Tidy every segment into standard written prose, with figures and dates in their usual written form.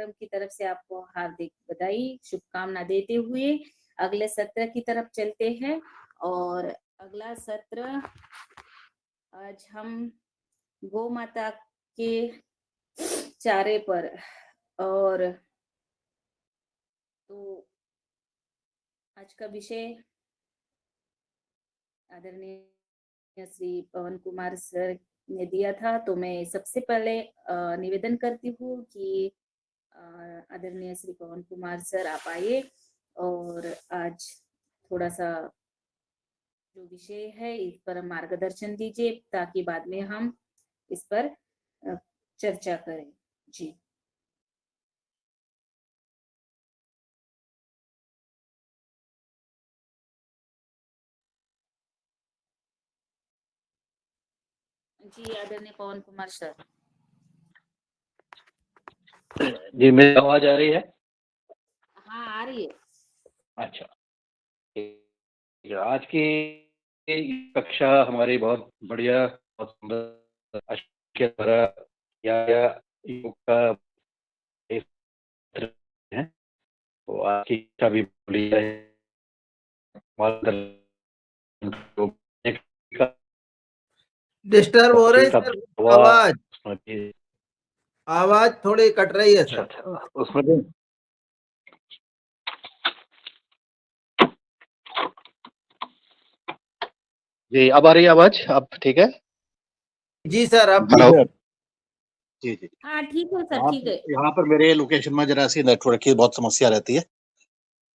कार्यक्रम की तरफ से आपको हार्दिक बधाई, शुभकामना देते हुए अगले सत्र की तरफ चलते हैं। और अगला सत्र आज हम गौ माता के चारे पर, और तो आज का विषय आदरणीय श्री पवन कुमार सर ने दिया था। तो मैं सबसे पहले निवेदन करती हूँ कि आदरणीय श्री पवन कुमार सर आप आइए और आज थोड़ा सा जो विषय है इस पर मार्गदर्शन दीजिए, ताकि बाद में हम इस पर चर्चा करें। जी जी आदरणीय पवन कुमार सर। जी मेरी आवाज आ रही है? हाँ आ रही है। अच्छा, आज की कक्षा हमारी बहुत बढ़िया, बहुत सुंदर के द्वारा या योग का एक सत्र है। तो आज की कक्षा भी बोली जाए डिस्टर्ब हो रही है सर, आवाज थोड़ी कट रही है सर। अच्छा, उसमें भी जी अब आ रही है आवाज? अब ठीक है? जी सर अब हेलो। जी जी हाँ ठीक है सर, ठीक है। यहाँ पर मेरे लोकेशन में जरा सी नेटवर्क की बहुत समस्या रहती है।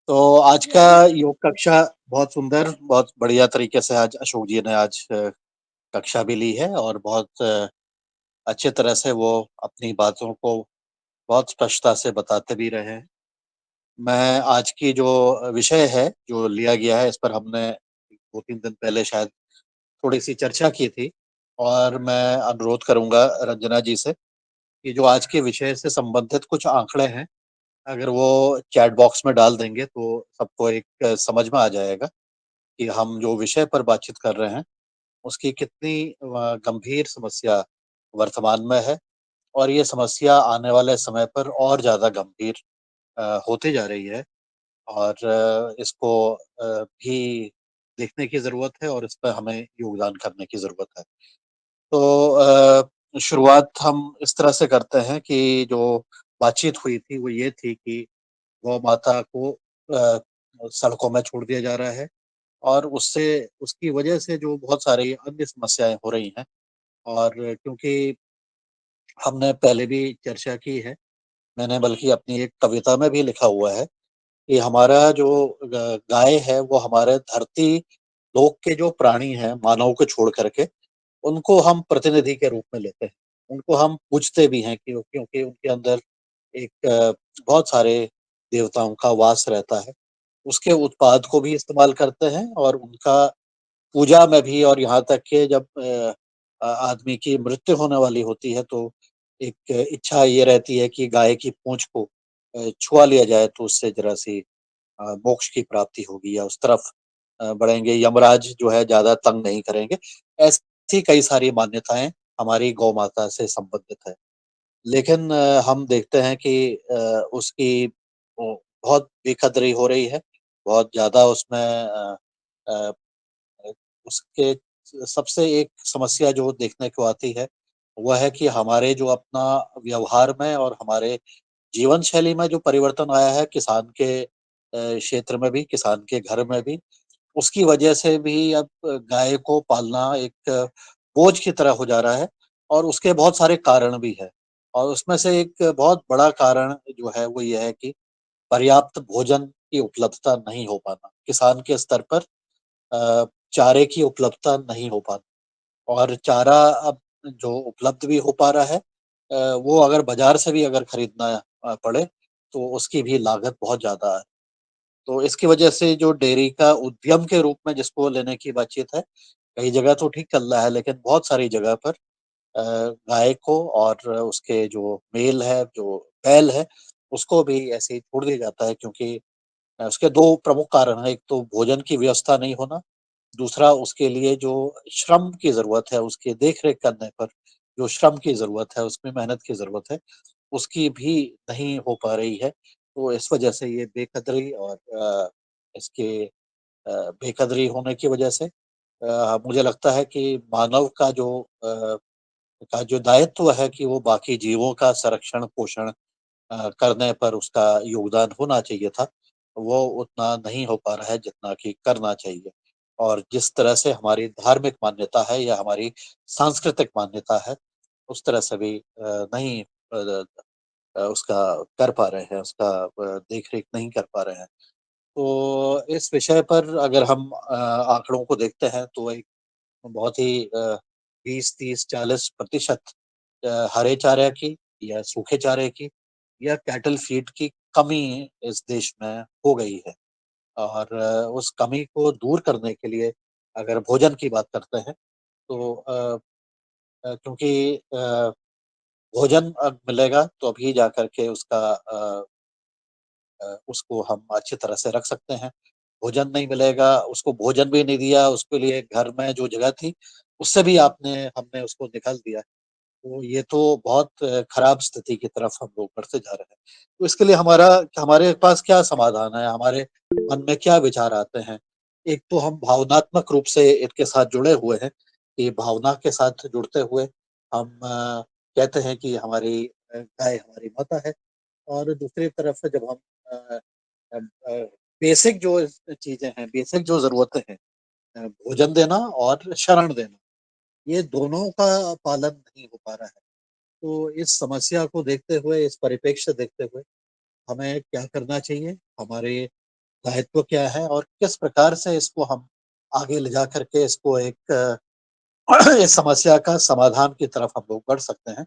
तो आज जी, का अभी योग कक्षा बहुत सुंदर, बहुत बढ़िया तरीके से आज अशोक जी ने आज कक्षा भी ली है और बहुत अच्छे तरह से वो अपनी बातों को बहुत स्पष्टता से बताते भी रहे हैं। मैं आज की जो विषय है जो लिया गया है, इस पर हमने 2-3 दिन पहले शायद थोड़ी सी चर्चा की थी, और मैं अनुरोध करूंगा रंजना जी से कि जो आज के विषय से संबंधित कुछ आंकड़े हैं, अगर वो चैट बॉक्स में डाल देंगे तो सबको एक समझ में आ जाएगा कि हम जो विषय पर बातचीत कर रहे हैं उसकी कितनी गंभीर समस्या वर्तमान में है, और ये समस्या आने वाले समय पर और ज़्यादा गंभीर होती जा रही है, और इसको भी देखने की ज़रूरत है और इस पर हमें योगदान करने की ज़रूरत है। तो शुरुआत हम इस तरह से करते हैं कि जो बातचीत हुई थी वो ये थी कि गौ माता को सड़कों में छोड़ दिया जा रहा है, और उससे उसकी वजह से जो बहुत सारी अन्य समस्याएं हो रही हैं। और क्योंकि हमने पहले भी चर्चा की है, मैंने बल्कि अपनी एक कविता में भी लिखा हुआ है कि हमारा जो गाय है वो हमारे धरती लोक के जो प्राणी हैं, मानव को छोड़ करके, उनको हम प्रतिनिधि के रूप में लेते हैं। उनको हम पूजते भी हैं क्योंकि उनके अंदर एक बहुत सारे देवताओं का वास रहता है। उसके उत्पाद को भी इस्तेमाल करते हैं और उनका पूजा में भी, और यहाँ तक कि जब आदमी की मृत्यु होने वाली होती है तो एक इच्छा ये रहती है कि गाय की पूंछ को छुआ लिया जाए, तो उससे जरा सी मोक्ष की प्राप्ति होगी या उस तरफ बढ़ेंगे, यमराज जो है ज्यादा तंग नहीं करेंगे। ऐसी कई सारी मान्यताएं हमारी गौ माता से संबंधित है। लेकिन हम देखते हैं कि उसकी बहुत बेकदरी हो रही है, बहुत ज्यादा उसमें अ, उसके सबसे एक समस्या जो देखने को आती है वह है कि हमारे जो अपना व्यवहार में और हमारे जीवन शैली में जो परिवर्तन आया है, किसान के क्षेत्र में भी, किसान के घर में भी, उसकी वजह से भी अब गाय को पालना एक बोझ की तरह हो जा रहा है, और उसके बहुत सारे कारण भी है। और उसमें से एक बहुत बड़ा कारण जो है वो ये है कि पर्याप्त भोजन की उपलब्धता नहीं हो पाना, किसान के स्तर पर चारे की उपलब्धता नहीं हो पाती। और चारा अब जो उपलब्ध भी हो पा रहा है, वो अगर बाजार से भी अगर खरीदना पड़े तो उसकी भी लागत बहुत ज्यादा है। तो इसकी वजह से जो डेयरी का उद्यम के रूप में जिसको लेने की बातचीत है, कई जगह तो ठीक चल रहा है, लेकिन बहुत सारी जगह पर गाय को और उसके जो मेल है, जो बैल है, उसको भी ऐसे ही छोड़ दिया जाता है, क्योंकि उसके दो प्रमुख कारण हैं। एक तो भोजन की व्यवस्था नहीं होना, दूसरा उसके लिए जो श्रम की ज़रूरत है, उसकी देख-रेख करने पर जो श्रम की ज़रूरत है, उसमें मेहनत की ज़रूरत है, उसकी भी नहीं हो पा रही है। तो इस वजह से ये बेकदरी और इसके बेकदरी होने की वजह से मुझे लगता है कि मानव का जो दायित्व है कि वो बाकी जीवों का संरक्षण पोषण करने पर उसका योगदान होना चाहिए था, वो उतना नहीं हो पा रहा है जितना कि करना चाहिए। और जिस तरह से हमारी धार्मिक मान्यता है या हमारी सांस्कृतिक मान्यता है, उस तरह से भी नहीं उसका कर पा रहे हैं, उसका देख-रेख नहीं कर पा रहे हैं। तो इस विषय पर अगर हम आंकड़ों को देखते हैं तो एक बहुत ही 20, 30, 40% हरे चारे की या सूखे चारे की या कैटल फीड की कमी इस देश में हो गई है। और उस कमी को दूर करने के लिए अगर भोजन की बात करते हैं तो क्योंकि भोजन अब मिलेगा तो अभी जाकर के उसको हम अच्छी तरह से रख सकते हैं। भोजन नहीं मिलेगा, उसको भोजन भी नहीं दिया, उसके लिए घर में जो जगह थी, उससे भी हमने उसको निकाल दिया। तो ये तो बहुत खराब स्थिति की तरफ हम लोग बढ़ते जा रहे हैं। तो इसके लिए हमारे पास क्या समाधान है? हमारे मन में क्या विचार आते हैं? एक तो हम भावनात्मक रूप से इनके साथ जुड़े हुए हैं, कि भावना के साथ जुड़ते हुए हम कहते हैं कि हमारी गाय हमारी माता है। और दूसरी तरफ से जब हम अ अ अ, बेसिक जो चीज़ें हैं, बेसिक जो ज़रूरतें हैं, भोजन देना और शरण देना, ये दोनों का पालन नहीं हो पा रहा है। तो इस समस्या को देखते हुए, इस परिप्रेक्ष्य देखते हुए हमें क्या करना चाहिए? हमारे दायित्व क्या है और किस प्रकार से इसको हम आगे ले जा कर के इसको एक इस समस्या का समाधान की तरफ हम लोग बढ़ सकते हैं।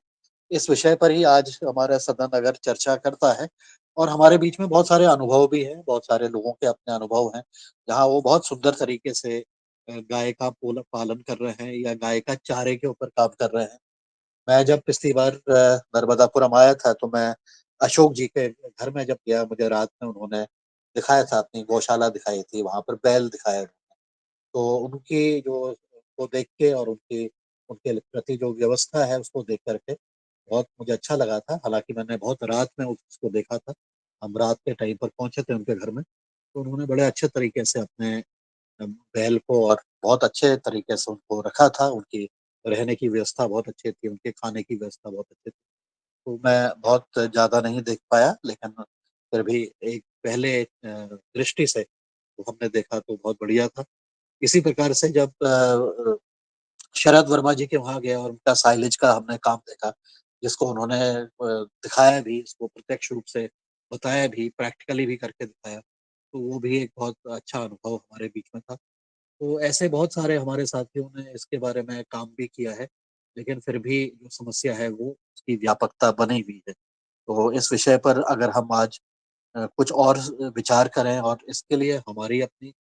इस विषय पर ही आज हमारा सदन अगर चर्चा करता है और हमारे बीच में बहुत सारे अनुभव भी हैं, बहुत सारे लोगों के अपने अनुभव हैं, जहाँ वो बहुत सुंदर तरीके से गाय का पोल पालन कर रहे हैं या गाय का चारे के ऊपर काम कर रहे हैं। मैं जब पिछली बार नर्मदापुरम आया था तो मैं अशोक जी के घर में जब गया, मुझे रात में उन्होंने दिखाया था, अपनी गौशाला दिखाई थी, वहाँ पर बैल दिखाया। तो उनकी जो को देख के और उनके प्रति जो व्यवस्था है उसको देख कर के बहुत मुझे अच्छा लगा था। हालाँकि मैंने बहुत रात में उसको देखा था। हम रात के टाइम पर पहुँचे थे उनके घर में, तो उन्होंने बड़े अच्छे तरीके से अपने बैल को और बहुत अच्छे तरीके से उनको रखा था। उनकी रहने की व्यवस्था बहुत अच्छी थी, उनके खाने की व्यवस्था बहुत अच्छी थी। तो मैं बहुत ज़्यादा नहीं देख पाया, लेकिन फिर भी एक पहले दृष्टि से वो हमने देखा तो बहुत बढ़िया था। इसी प्रकार से जब शरद वर्मा जी के वहाँ गए और उनका साइलेज का हमने काम देखा, जिसको उन्होंने दिखाया भी, इसको प्रत्यक्ष रूप से बताया भी, प्रैक्टिकली भी करके दिखाया, तो वो भी एक बहुत अच्छा अनुभव हमारे बीच में था। तो ऐसे बहुत सारे हमारे साथियों ने इसके बारे में काम भी किया है, लेकिन फिर भी जो समस्या है वो उसकी व्यापकता बनी हुई है। तो इस विषय पर अगर हम आज कुछ और विचार करें और इसके लिए हमारी अपनी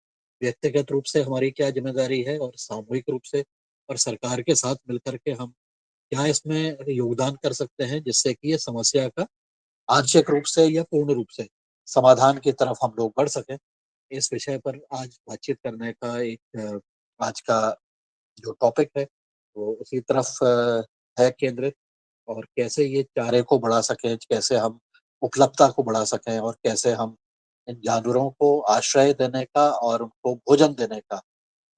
व्यक्तिगत रूप से हमारी क्या ज़िम्मेदारी है और सामूहिक रूप से और सरकार के साथ मिलकर के हम क्या इसमें योगदान कर सकते हैं जिससे कि ये समस्या का आंशिक रूप से या पूर्ण रूप से समाधान की तरफ हम लोग बढ़ सकें। इस विषय पर आज बातचीत करने का एक आज का जो टॉपिक है वो उसी तरफ है केंद्रित। और कैसे ये चारे को बढ़ा सकें, कैसे हम उपलब्धता को बढ़ा सकें और कैसे हम इन जानवरों को आश्रय देने का और उनको भोजन देने का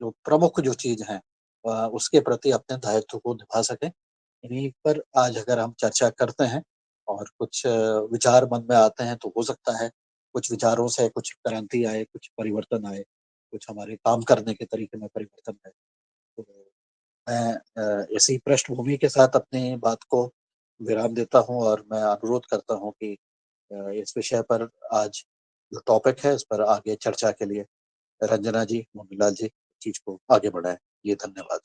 जो प्रमुख जो चीज़ है उसके प्रति अपने दायित्व को निभा सकें। इन्हीं पर आज अगर हम चर्चा करते हैं और कुछ विचार मन में आते हैं तो हो सकता है कुछ विचारों से कुछ क्रांति आए, कुछ परिवर्तन आए, कुछ हमारे काम करने के तरीके में परिवर्तन आए। तो मैं इसी पृष्ठभूमि के साथ अपनी बात को विराम देता हूँ और मैं अनुरोध करता हूँ कि इस विषय पर आज जो टॉपिक है, इस पर आगे चर्चा के लिए रंजना जी, मोहनलाल जी, चीज़ को आगे बढ़ाएँ। जी, धन्यवाद।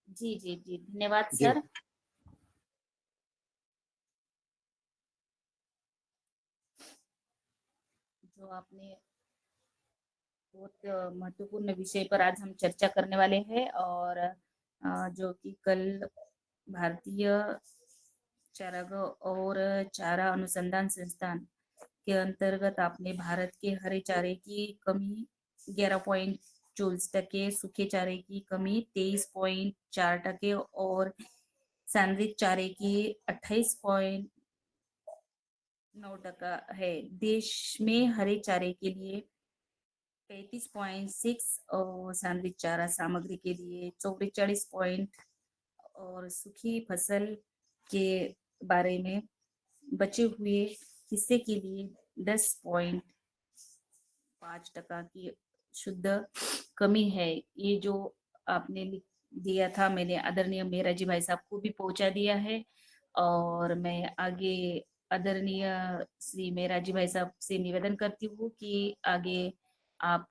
जी, जी, जी। धन्यवाद जी, सर। जो आपने बहुत महत्वपूर्ण विषय पर आज हम चर्चा करने वाले हैं और जो कि कल भारतीय चारागाह और चारा अनुसंधान संस्थान के अंतर्गत आपने भारत के हरे चारे की कमी 11.24%, सूखे चारे की कमी 23.4% और सैंडविच चारे की 28.9% है। देश में हरे चारे के लिए 35.6 और सैंडविच चारा सामग्री के लिए 44 और सूखी फसल के बारे में बचे हुए हिस्से के लिए 10.5% की शुद्ध कमी है। ये जो आपने दिया था, मैंने आदरणीय मेहराजी भाई साहब को भी पहुंचा दिया है और मैं आगे आदरणीय श्री मेहराजी भाई साहब से निवेदन करती हूँ कि आगे आप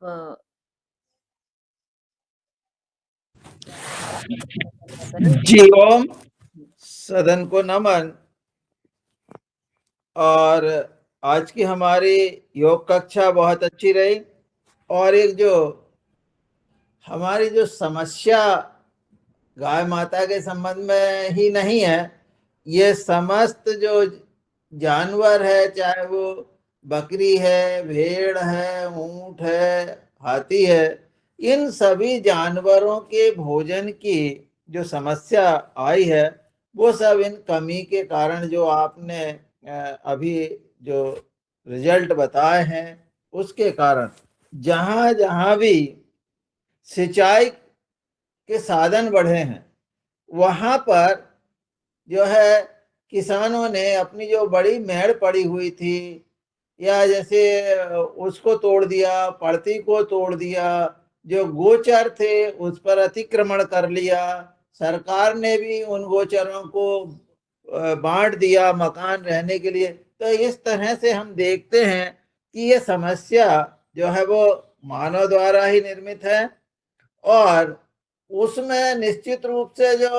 जी ओम। सदन को नमन। और आज की हमारी योग कक्षा बहुत अच्छी रही और एक जो हमारी जो समस्या गाय माता के संबंध में ही नहीं है, ये समस्त जो जानवर है, चाहे वो बकरी है, भेड़ है, ऊंट है, हाथी है, इन सभी जानवरों के भोजन की जो समस्या आई है, वो सब इन कमी के कारण जो आपने अभी जो रिजल्ट बताए हैं उसके कारण जहाँ जहाँ भी सिंचाई के साधन बढ़े हैं, वहाँ पर जो है किसानों ने अपनी जो बड़ी मेड़ पड़ी हुई थी, या जैसे उसको तोड़ दिया, पड़ती को तोड़ दिया, जो गोचर थे उस पर अतिक्रमण कर लिया। सरकार ने भी उन गोचरों को बांट दिया मकान रहने के लिए। तो इस तरह से हम देखते हैं कि ये समस्या जो है वो मानव द्वारा ही निर्मित है और उसमें निश्चित रूप से जो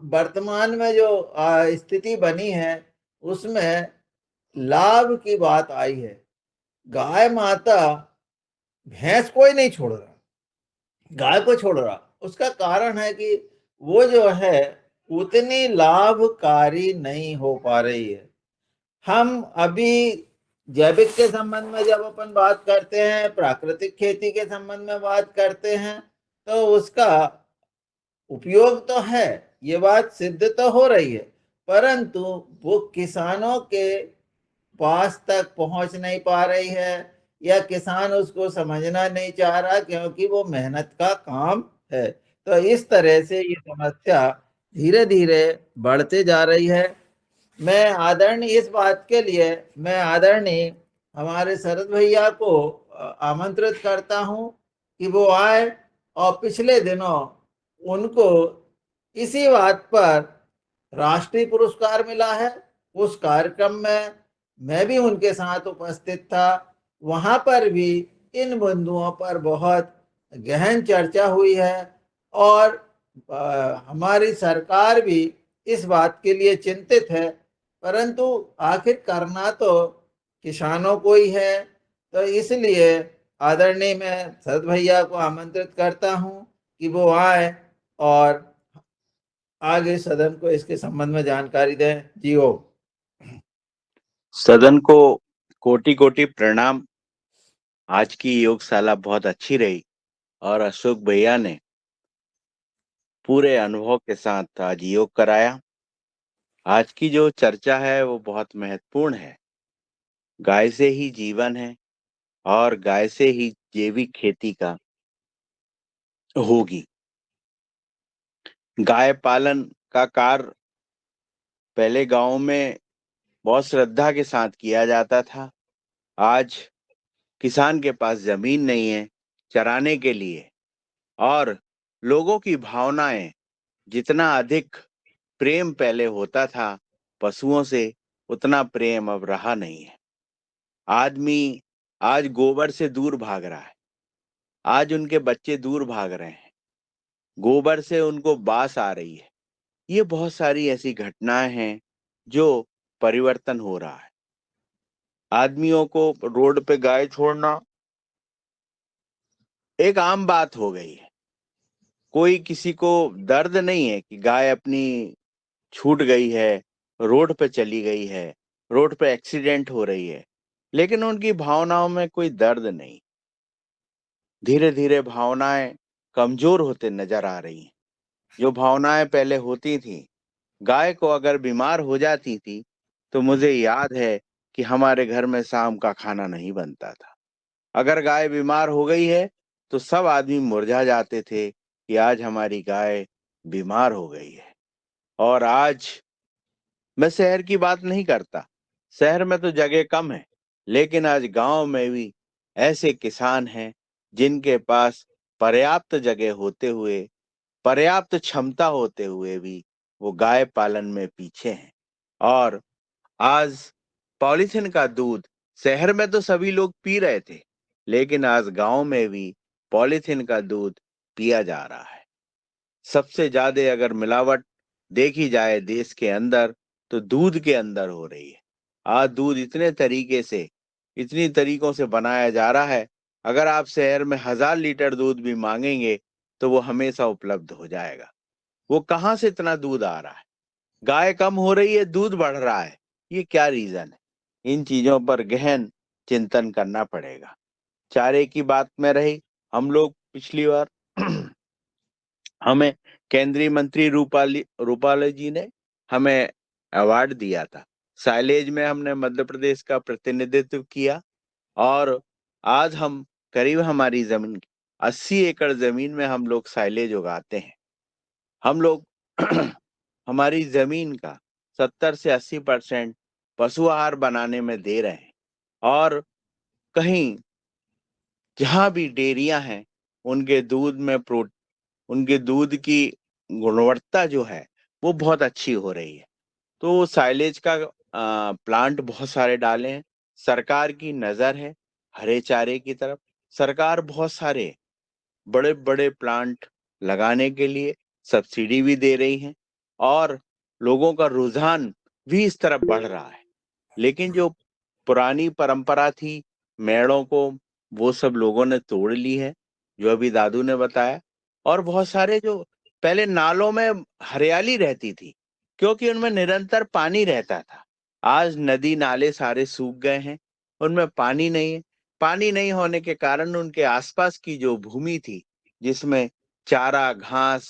वर्तमान में जो स्थिति बनी है उसमें लाभ की बात आई है। गाय माता, भैंस कोई नहीं छोड़ रहा, गाय को छोड़ रहा। उसका कारण है कि वो जो है उतनी लाभकारी नहीं हो पा रही है। हम अभी जैविक के संबंध में जब अपन बात करते हैं, प्राकृतिक खेती के संबंध में बात करते हैं, तो उसका उपयोग तो है, ये बात सिद्ध तो हो रही है, परंतु वो किसानों के पास तक पहुंच नहीं पा रही है या किसान उसको समझना नहीं चाह रहा, क्योंकि वो मेहनत का काम है। तो इस तरह से ये समस्या धीरे धीरे बढ़ते जा रही है। मैं आदरणीय इस बात के लिए मैं आदरणीय हमारे शरद भैया को आमंत्रित करता हूं कि वो आए और पिछले दिनों उनको इसी बात पर राष्ट्रीय पुरस्कार मिला है। उस कार्यक्रम में मैं भी उनके साथ उपस्थित था। वहां पर भी इन बिंदुओं पर बहुत गहन चर्चा हुई है और हमारी सरकार भी इस बात के लिए चिंतित है, परंतु आखिर करना तो किसानों को ही है। तो इसलिए आदरणीय मैं शरद भैया को आमंत्रित करता हूं कि वो आए और आगे सदन को इसके संबंध में जानकारी दें। जी हो। सदन को कोटि कोटि प्रणाम। आज की योगशाला बहुत अच्छी रही और अशोक भैया ने पूरे अनुभव के साथ आज योग कराया। आज की जो चर्चा है वो बहुत महत्वपूर्ण है। गाय से ही जीवन है और गाय से ही जैविक खेती का होगी। गाय पालन का कार्य पहले गांव में बहुत श्रद्धा के साथ किया जाता था। आज किसान के पास जमीन नहीं है चराने के लिए और लोगों की भावनाएं, जितना अधिक प्रेम पहले होता था पशुओं से, उतना प्रेम अब रहा नहीं है। आदमी आज गोबर से दूर भाग रहा है। आज उनके बच्चे दूर भाग रहे हैं। गोबर से उनको बास आ रही है। ये बहुत सारी ऐसी घटनाएं हैं जो परिवर्तन हो रहा है। आदमियों को रोड पे गाय छोड़ना एक आम बात हो गई है। कोई किसी को दर्द नहीं है कि गाय अपनी छूट गई है, रोड पे चली गई है, रोड पे एक्सीडेंट हो रही है। लेकिन उनकी भावनाओं में कोई दर्द नहीं। धीरे धीरे भावनाएं कमजोर होते नजर आ रही हैं। जो भावनाएं पहले होती थी, गाय को अगर बीमार हो जाती थी तो मुझे याद है कि हमारे घर में शाम का खाना नहीं बनता था। अगर गाय बीमार हो गई है तो सब आदमी मुरझा जाते थे कि आज हमारी गाय बीमार हो गई है। और आज मैं शहर की बात नहीं करता, शहर में तो जगह कम है, लेकिन आज गांव में भी ऐसे किसान हैं जिनके पास पर्याप्त जगह होते हुए, पर्याप्त क्षमता होते हुए भी वो गाय पालन में पीछे हैं। और आज पॉलीथिन का दूध शहर में तो सभी लोग पी रहे थे, लेकिन आज गांव में भी पॉलीथिन का दूध पिया जा रहा है। सबसे ज्यादा अगर मिलावट देखी जाए देश के अंदर तो दूध के अंदर हो रही है। आज दूध इतनी तरीकों से बनाया जा रहा है, अगर आप शहर में 1000 लीटर दूध भी मांगेंगे तो वो हमेशा उपलब्ध हो जाएगा। वो कहाँ से इतना दूध आ रहा है? गाय कम हो रही है, दूध बढ़ रहा है, ये क्या रीजन है? इन चीजों पर गहन चिंतन करना पड़ेगा। चारे की बात में रही, हम लोग पिछली बार हमें केंद्रीय मंत्री रूपाली जी ने हमें अवार्ड दिया था। साइलेज में हमने मध्य प्रदेश का प्रतिनिधित्व किया और आज हम करीब हमारी जमीन 80 एकड़ जमीन में हम लोग साइलेज उगाते हैं। हम लोग हमारी जमीन का 70 से 80% पशु आहार बनाने में दे रहे हैं। और कहीं जहां भी डेयरियां हैं उनके दूध में उनके दूध की गुणवत्ता जो है वो बहुत अच्छी हो रही है। तो साइलेज का प्लांट बहुत सारे डाले हैं। सरकार की नजर है हरे चारे की तरफ। सरकार बहुत सारे बड़े बड़े प्लांट लगाने के लिए सब्सिडी भी दे रही है और लोगों का रुझान भी इस तरफ बढ़ रहा है। लेकिन जो पुरानी परंपरा थी मेड़ों को, वो सब लोगों ने तोड़ ली है, जो अभी दादू ने बताया। और बहुत सारे जो पहले नालों में हरियाली रहती थी क्योंकि उनमें निरंतर पानी रहता था, आज नदी नाले सारे सूख गए हैं, उनमें पानी नहीं है। पानी नहीं होने के कारण उनके आसपास की जो भूमि थी जिसमें चारा घास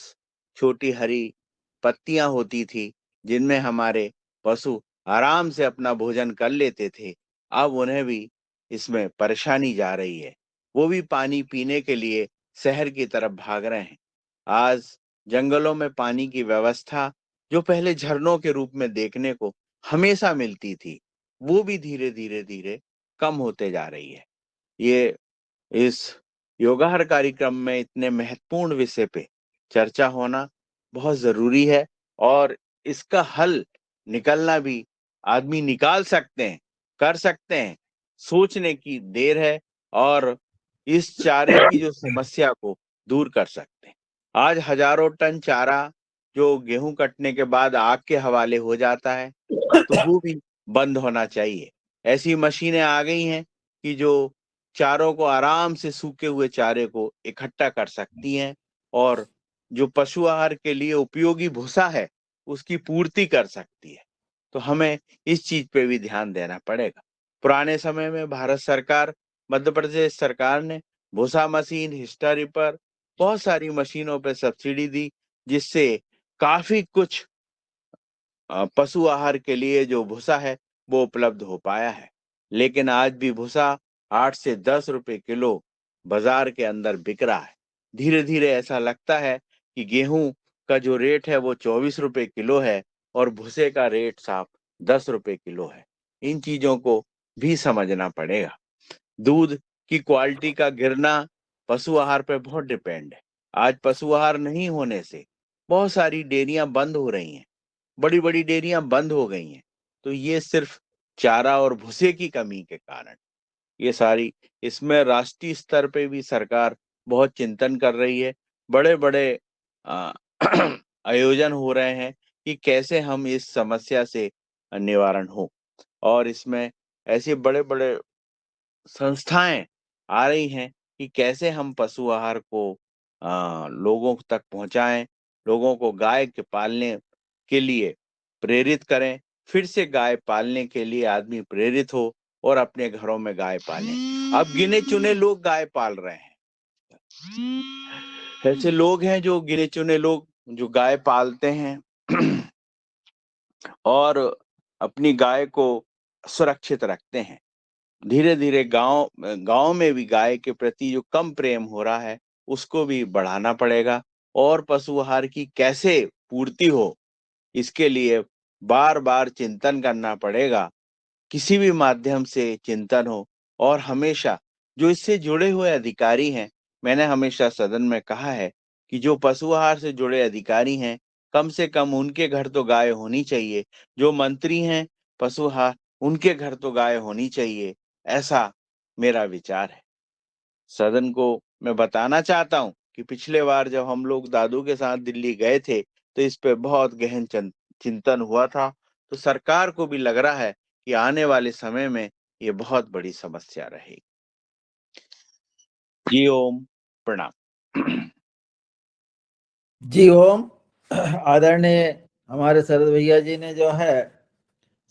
छोटी हरी पत्तियां होती थी जिनमें हमारे पशु आराम से अपना भोजन कर लेते थे, अब उन्हें भी इसमें परेशानी जा रही है। वो भी पानी पीने के लिए शहर की तरफ भाग रहे हैं। आज जंगलों में पानी की व्यवस्था जो पहले झरनों के रूप में देखने को हमेशा मिलती थी, वो भी धीरे धीरे धीरे कम होते जा रही है। ये इस योगाहार कार्यक्रम में इतने महत्वपूर्ण विषय पे चर्चा होना बहुत जरूरी है और इसका हल निकलना भी आदमी निकाल सकते हैं, कर सकते हैं। सोचने की देर है और इस चारे की जो समस्या को दूर कर सकते हैं। आज हजारों टन चारा जो गेहूं कटने के बाद आग के हवाले हो जाता है, तो वो भी बंद होना चाहिए। ऐसी मशीनें आ गई हैं कि जो चारों को आराम से सूखे हुए चारे को इकट्ठा कर सकती हैं और जो पशु आहार के लिए उपयोगी भूसा है उसकी पूर्ति कर सकती है। तो हमें इस चीज पे भी ध्यान देना पड़ेगा। पुराने समय में भारत सरकार, मध्य प्रदेश सरकार ने भूसा मशीन, हिस्टा रिपर, बहुत सारी मशीनों पे सब्सिडी दी जिससे काफी कुछ पशु आहार के लिए जो भूसा है वो उपलब्ध हो पाया है। लेकिन आज भी भूसा 8 से 10 रुपए किलो बाजार के अंदर बिक रहा है। धीरे धीरे ऐसा लगता है कि गेहूं का जो रेट है वो 24 रुपए किलो है और भूसे का रेट साफ 10 रुपए किलो है। इन चीजों को भी समझना पड़ेगा। दूध की क्वालिटी का गिरना पशु आहार पे बहुत डिपेंड है। आज पशु आहार नहीं होने से बहुत सारी डेयरियां बंद हो रही हैं, बड़ी बड़ी डेयरियां बंद हो गई हैं। तो ये सिर्फ चारा और भूसे की कमी के कारण ये सारी, इसमें राष्ट्रीय स्तर पे भी सरकार बहुत चिंतन कर रही है। बड़े बड़े अ, आयोजन हो रहे हैं कि कैसे हम इस समस्या से निवारण हो। और इसमें ऐसे बड़े बड़े संस्थाएं आ रही हैं कि कैसे हम पशु आहार को लोगों तक पहुंचाएं, लोगों को गाय के पालने के लिए प्रेरित करें, फिर से गाय पालने के लिए आदमी प्रेरित हो और अपने घरों में गाय पालें। अब गिने चुने लोग गाय पाल रहे हैं। ऐसे लोग हैं जो गिने चुने लोग जो गाय पालते हैं और अपनी गाय को सुरक्षित रखते हैं। धीरे धीरे गांव में भी गाय के प्रति जो कम प्रेम हो रहा है उसको भी बढ़ाना पड़ेगा और पशु आहार की कैसे पूर्ति हो इसके लिए बार बार चिंतन करना पड़ेगा। किसी भी माध्यम से चिंतन हो और हमेशा जो इससे जुड़े हुए अधिकारी हैं, मैंने हमेशा सदन में कहा है कि जो पशु आहार से जुड़े अधिकारी हैं कम से कम उनके घर तो गाय होनी चाहिए। जो मंत्री हैं पशु आहार उनके घर तो गाय होनी चाहिए, ऐसा मेरा विचार है। सदन को मैं बताना चाहता हूं कि पिछले बार जब हम लोग दादू के साथ दिल्ली गए थे तो इस पे बहुत गहन चिंतन हुआ था। तो सरकार को भी लग रहा है कि आने वाले समय में ये बहुत बड़ी समस्या रहेगी। जी ओम, प्रणाम। जी ओम। आदरणीय हमारे शरद भैया जी ने जो है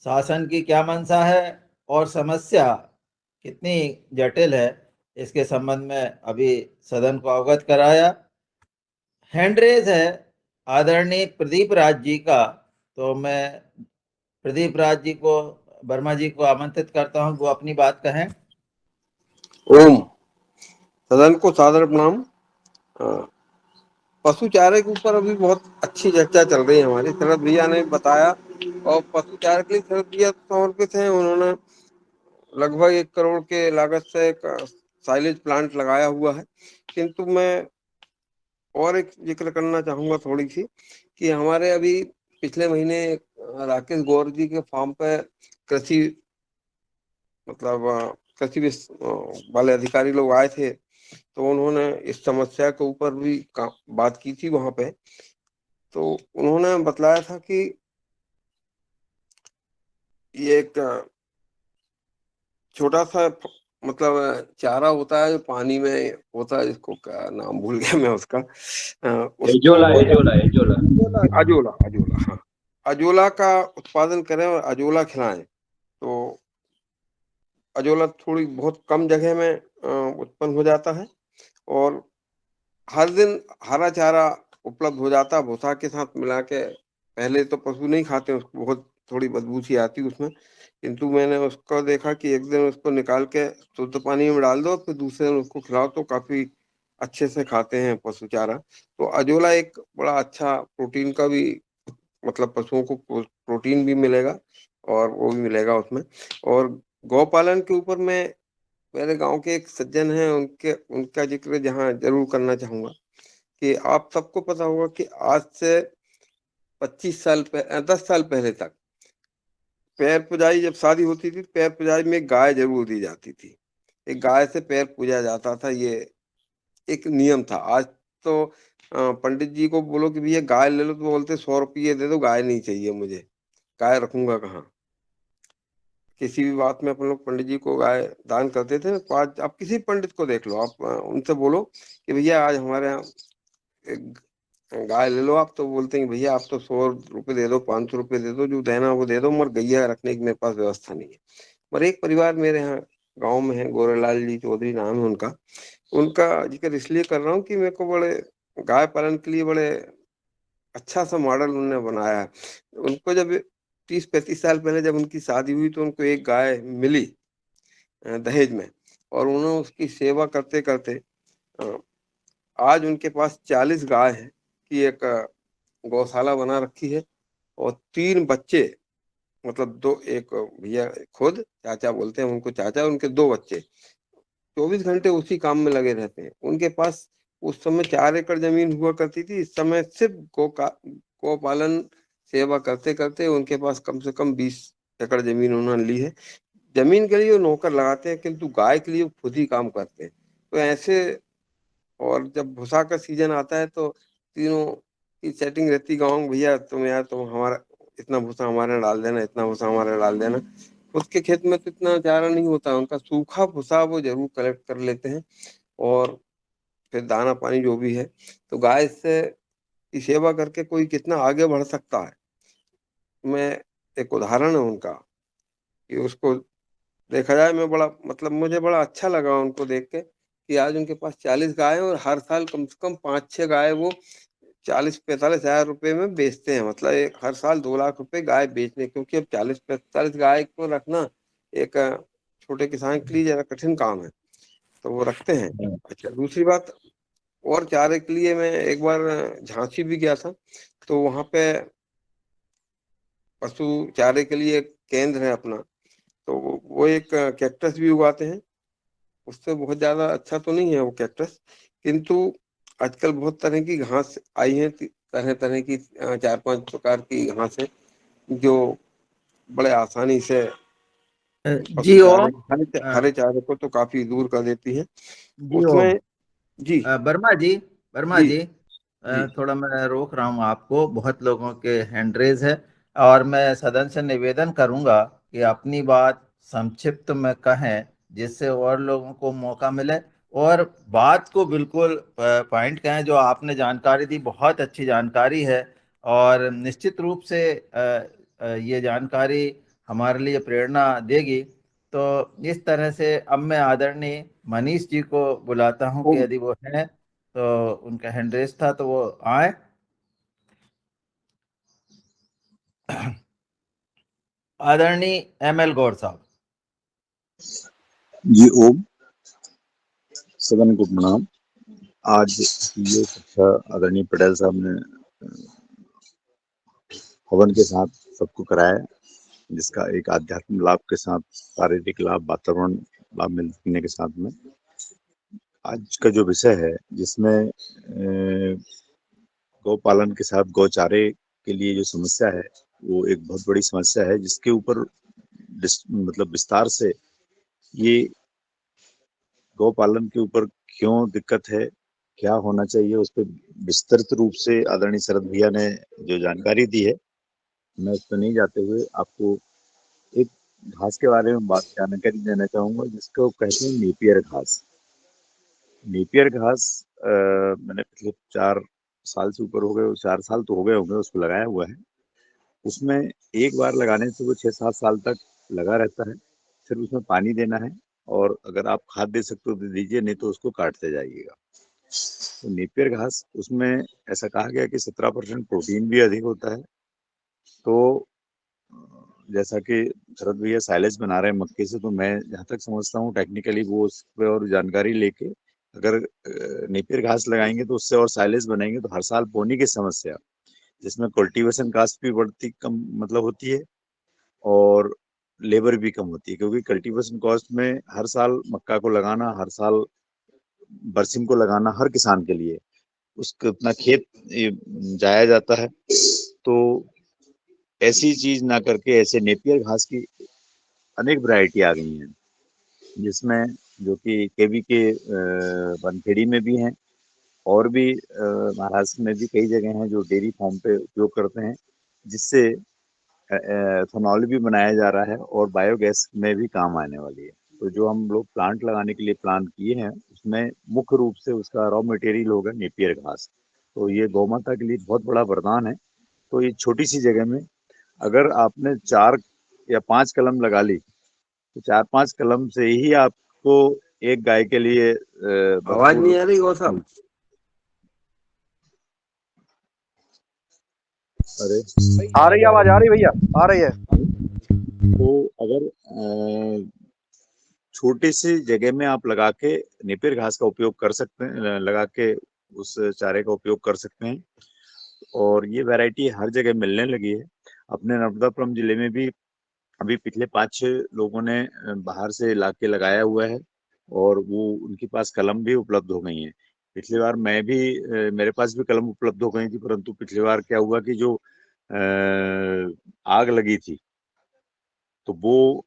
शासन की क्या मंशा है और समस्या कितनी जटिल है इसके संबंध में अभी सदन को अवगत कराया। हैंड रेज है आदरणीय प्रदीप राज जी का, तो मैं प्रदीप राज जी को, वर्मा जी को आमंत्रित करता हूं वो अपनी बात कहें। ओम। सदन को सादर प्रणाम। पशु चारे के ऊपर अभी बहुत अच्छी चर्चा चल रही है हमारी। शरद भैया ने बताया और पशु चारे के लिए शरद भैया समर्पित हैं। उन्होंने लगभग 1 करोड़ के लागत से एक साइलेज प्लांट लगाया हुआ है। किंतु मैं और एक जिक्र करना चाहूंगा थोड़ी सी कि हमारे अभी पिछले महीने राकेश गौर जी के फार्म पे कृषि कृषि वाले अधिकारी लोग आए थे, तो उन्होंने इस समस्या के ऊपर भी बात की थी वहां पे। तो उन्होंने बतलाया था कि ये एक छोटा सा चारा होता है जो पानी में होता है, जिसको क्या नाम भूल गया मैं उसका, उसको अजोला अजोला, हाँ, अजोला का उत्पादन करें और अजोला खिलाएं। तो अजोला थोड़ी बहुत कम जगह में उत्पन्न हो जाता है और हर दिन हरा चारा उपलब्ध हो जाता है भूसा के साथ मिला के। पहले तो पशु नहीं खाते, उसको बहुत थोड़ी बदबू सी आती उसमें, किंतु मैंने उसको देखा कि एक दिन उसको निकाल के शुद्ध पानी में डाल दो, फिर दूसरे दिन उसको खिलाओ तो काफी अच्छे से खाते हैं पशु चारा। तो अजोला एक बड़ा अच्छा प्रोटीन का भी, पशुओं को प्रोटीन भी मिलेगा और वो भी मिलेगा उसमें। और गौपालन के ऊपर मैं, मेरे गांव के एक सज्जन हैं, उनका जिक्र जहाँ जरूर करना चाहूंगा कि आप सबको पता होगा कि आज से 10 साल पहले तक पैर पुजाई, जब शादी होती थी पैर पुजाई में एक गाय जरूर दी जाती थी। एक गाय से पैर पूजा जाता था, ये एक नियम था। आज तो पंडित जी को बोलो कि भैया गाय ले लो तो बोलते 100 रुपये दे दो, गाय नहीं चाहिए मुझे, गाय रखूंगा कहाँ। किसी भी बात में अपन लोग पंडित जी को गाय दान करते थे। तो आज आप किसी पंडित को देख लो, आप उनसे बोलो कि भैया आज हमारे यहाँ एक गाय ले लो आप, तो बोलते हैं भैया आप तो 100 रुपये दे दो, 500 रुपये दे दो, जो देना वो दे दो, मगर गैया रखने की मेरे पास व्यवस्था नहीं है। पर एक परिवार मेरे यहाँ गांव में है, गोरेलाल जी चौधरी नाम है उनका। उनका जिक्र इसलिए कर रहा हूँ कि मेरे को बड़े गाय पालन के लिए बड़े अच्छा सा मॉडल उन्होंने बनाया है। उनको जब 30-35 साल पहले जब उनकी शादी हुई तो उनको एक गाय मिली दहेज में, और उन्होंने उसकी सेवा करते करते आज उनके पास 40 गाय है कि एक गौशाला बना रखी है और 3 बच्चे, दो, एक भैया खुद चाचा बोलते हैं उनको चाचा, उनके 2 बच्चे 24 घंटे उसी काम में लगे रहते हैं। उनके पास उस समय 4 एकड़ जमीन हुआ करती थी, इस समय सिर्फ गौ पालन सेवा करते करते उनके पास कम से कम 20 एकड़ जमीन उन्होंने ली है। जमीन के लिए वो नौकर लगाते हैं, किंतु गाय के लिए वो खुद ही काम करते हैं। तो ऐसे, और जब भूसा का सीजन आता है तो तीनों की सेटिंग रहती गाँव में, भैया तुम हमारा इतना भूसा हमारे डाल देना, इतना भूसा हमारे डाल देना। उसके खेत में तो इतना चारा नहीं होता, उनका सूखा भूसा वो जरूर कलेक्ट कर लेते हैं और फिर दाना पानी जो भी है। तो गाय से की सेवा करके कोई कितना आगे बढ़ सकता है। मैं एक उदाहरण है उनका कि उसको देखा जाए मैं बड़ा मतलब मुझे बड़ा अच्छा लगा उनको देख के कि आज उनके पास 40 गाय हैं और हर साल कम से कम 5-6 गाय वो 40-45 हजार रुपए में बेचते हैं। मतलब हर साल 2 लाख रुपए गाय बेचने, क्योंकि अब 40-45 गाय को रखना एक छोटे किसान के लिए जरा कठिन काम है, तो वो रखते हैं। अच्छा, दूसरी बात, और चारे के लिए मैं एक बार झांसी भी गया था, तो वहां पे पशु चारे के लिए एक केंद्र है अपना, तो वो एक कैक्टस भी उगाते हैं। उससे बहुत ज्यादा अच्छा तो नहीं है वो कैक्टस, किंतु आजकल बहुत तरह की घास आई है, तरह तरह की 4-5 प्रकार की घास है जो बड़े आसानी से पशु जी चारे, ओम। हरे चारे को तो काफी दूर कर देती है जी ओम। उसमें। जी वर्मा जी, वर्मा जी जी, जी थोड़ा मैं रोक रहा हूँ आपको, बहुत लोगों के हैंड रेज है और मैं सदन से निवेदन करूंगा कि अपनी बात संक्षिप्त में कहें जिससे और लोगों को मौका मिले, और बात को बिल्कुल पॉइंट कहें। जो आपने जानकारी दी बहुत अच्छी जानकारी है और निश्चित रूप से ये जानकारी हमारे लिए प्रेरणा देगी। तो इस तरह से अब मैं आदरणीय मनीष जी को बुलाता हूं कि ओम। यदि वो हैं तो उनका हैंड रेस था तो वो आए। आदरणीय एम एल गौर साहब। जी ओम, सदन को प्रणाम। आज ये शिक्षा आदरणीय पटेल साहब ने हवन के साथ सबको कराया, जिसका एक आध्यात्मिक लाभ के साथ शारीरिक लाभ, वातावरण लाभ मिलने के साथ में आज का जो विषय है जिसमें गौ पालन के साथ गौचारे के लिए जो समस्या है वो एक बहुत बड़ी समस्या है, जिसके ऊपर मतलब विस्तार से ये गौ पालन के ऊपर क्यों दिक्कत है, क्या होना चाहिए, उस पर विस्तृत रूप से आदरणीय शरद भैया ने जो जानकारी दी है, मैं उस पर नहीं जाते हुए आपको एक घास के बारे में बात जानकारी देना चाहूंगा जिसको कहते हैं नेपियर घास। नेपियर घास मैंने पिछले 4 साल से ऊपर हो गए, 4 साल तो हो गए होंगे उसको लगाया हुआ है। उसमें एक बार लगाने से वो 6-7 साल तक लगा रहता है। सिर्फ उसमें पानी देना है और अगर आप खाद दे सकते हो तो दीजिए, नहीं तो उसको काटते जाइएगा। तो नेपियर घास उसमें ऐसा कहा गया कि 17% प्रोटीन भी अधिक होता है। तो जैसा कि शरद भैया साइलेज बना रहे हैं मक्के से, तो मैं जहाँ तक समझता हूँ टेक्निकली वो उस पर और जानकारी लेके अगर नेपियर घास लगाएंगे तो उससे और साइलेज बनाएंगे तो हर साल बोनी की समस्या, जिसमें कल्टीवेशन कास्ट भी बढ़ती कम मतलब होती है और लेबर भी कम होती है, क्योंकि कल्टीवेशन कॉस्ट में हर साल मक्का को लगाना, हर साल बरसिम को लगाना हर किसान के लिए उसका उतना खेत जाया जाता है। तो ऐसी चीज ना करके ऐसे नेपियर घास की अनेक वैरायटी आ गई हैं, जिसमें जो कि केवी के बनखेड़ी में भी हैं और भी महाराष्ट्र में भी कई जगह हैं जो डेयरी फार्म पे उपयोग करते हैं, जिससे एथेनॉल भी बनाया जा रहा है और बायोगैस में भी काम आने वाली है। तो जो हम लोग प्लांट लगाने के लिए प्लान किए हैं उसमें मुख्य रूप से उसका रॉ मटेरियल होगा नेपियर घास। तो ये गौ माता के लिए बहुत बड़ा वरदान है। तो ये छोटी सी जगह में अगर आपने 4 या 5 कलम लगा ली तो 4-5 कलम से ही आपको एक गाय के लिए आवाज भरपूर नहीं आ रही गौ साहब? अरे आ रही है आवाज, आ रही भैया, आ रही है। तो अगर छोटी सी जगह में आप लगा के नेपियर घास का उपयोग कर सकते हैं, लगा के उस चारे का उपयोग कर सकते हैं। और ये वैरायटी हर जगह मिलने लगी है। अपने नर्मदापुरम जिले में भी अभी पिछले 5-6 लोगों ने बाहर से ला के लगाया हुआ है और वो उनके पास कलम भी उपलब्ध हो गई है। पिछली बार मैं भी मेरे पास भी कलम उपलब्ध हो गई थी, परंतु पिछली बार क्या हुआ कि जो आग लगी थी तो वो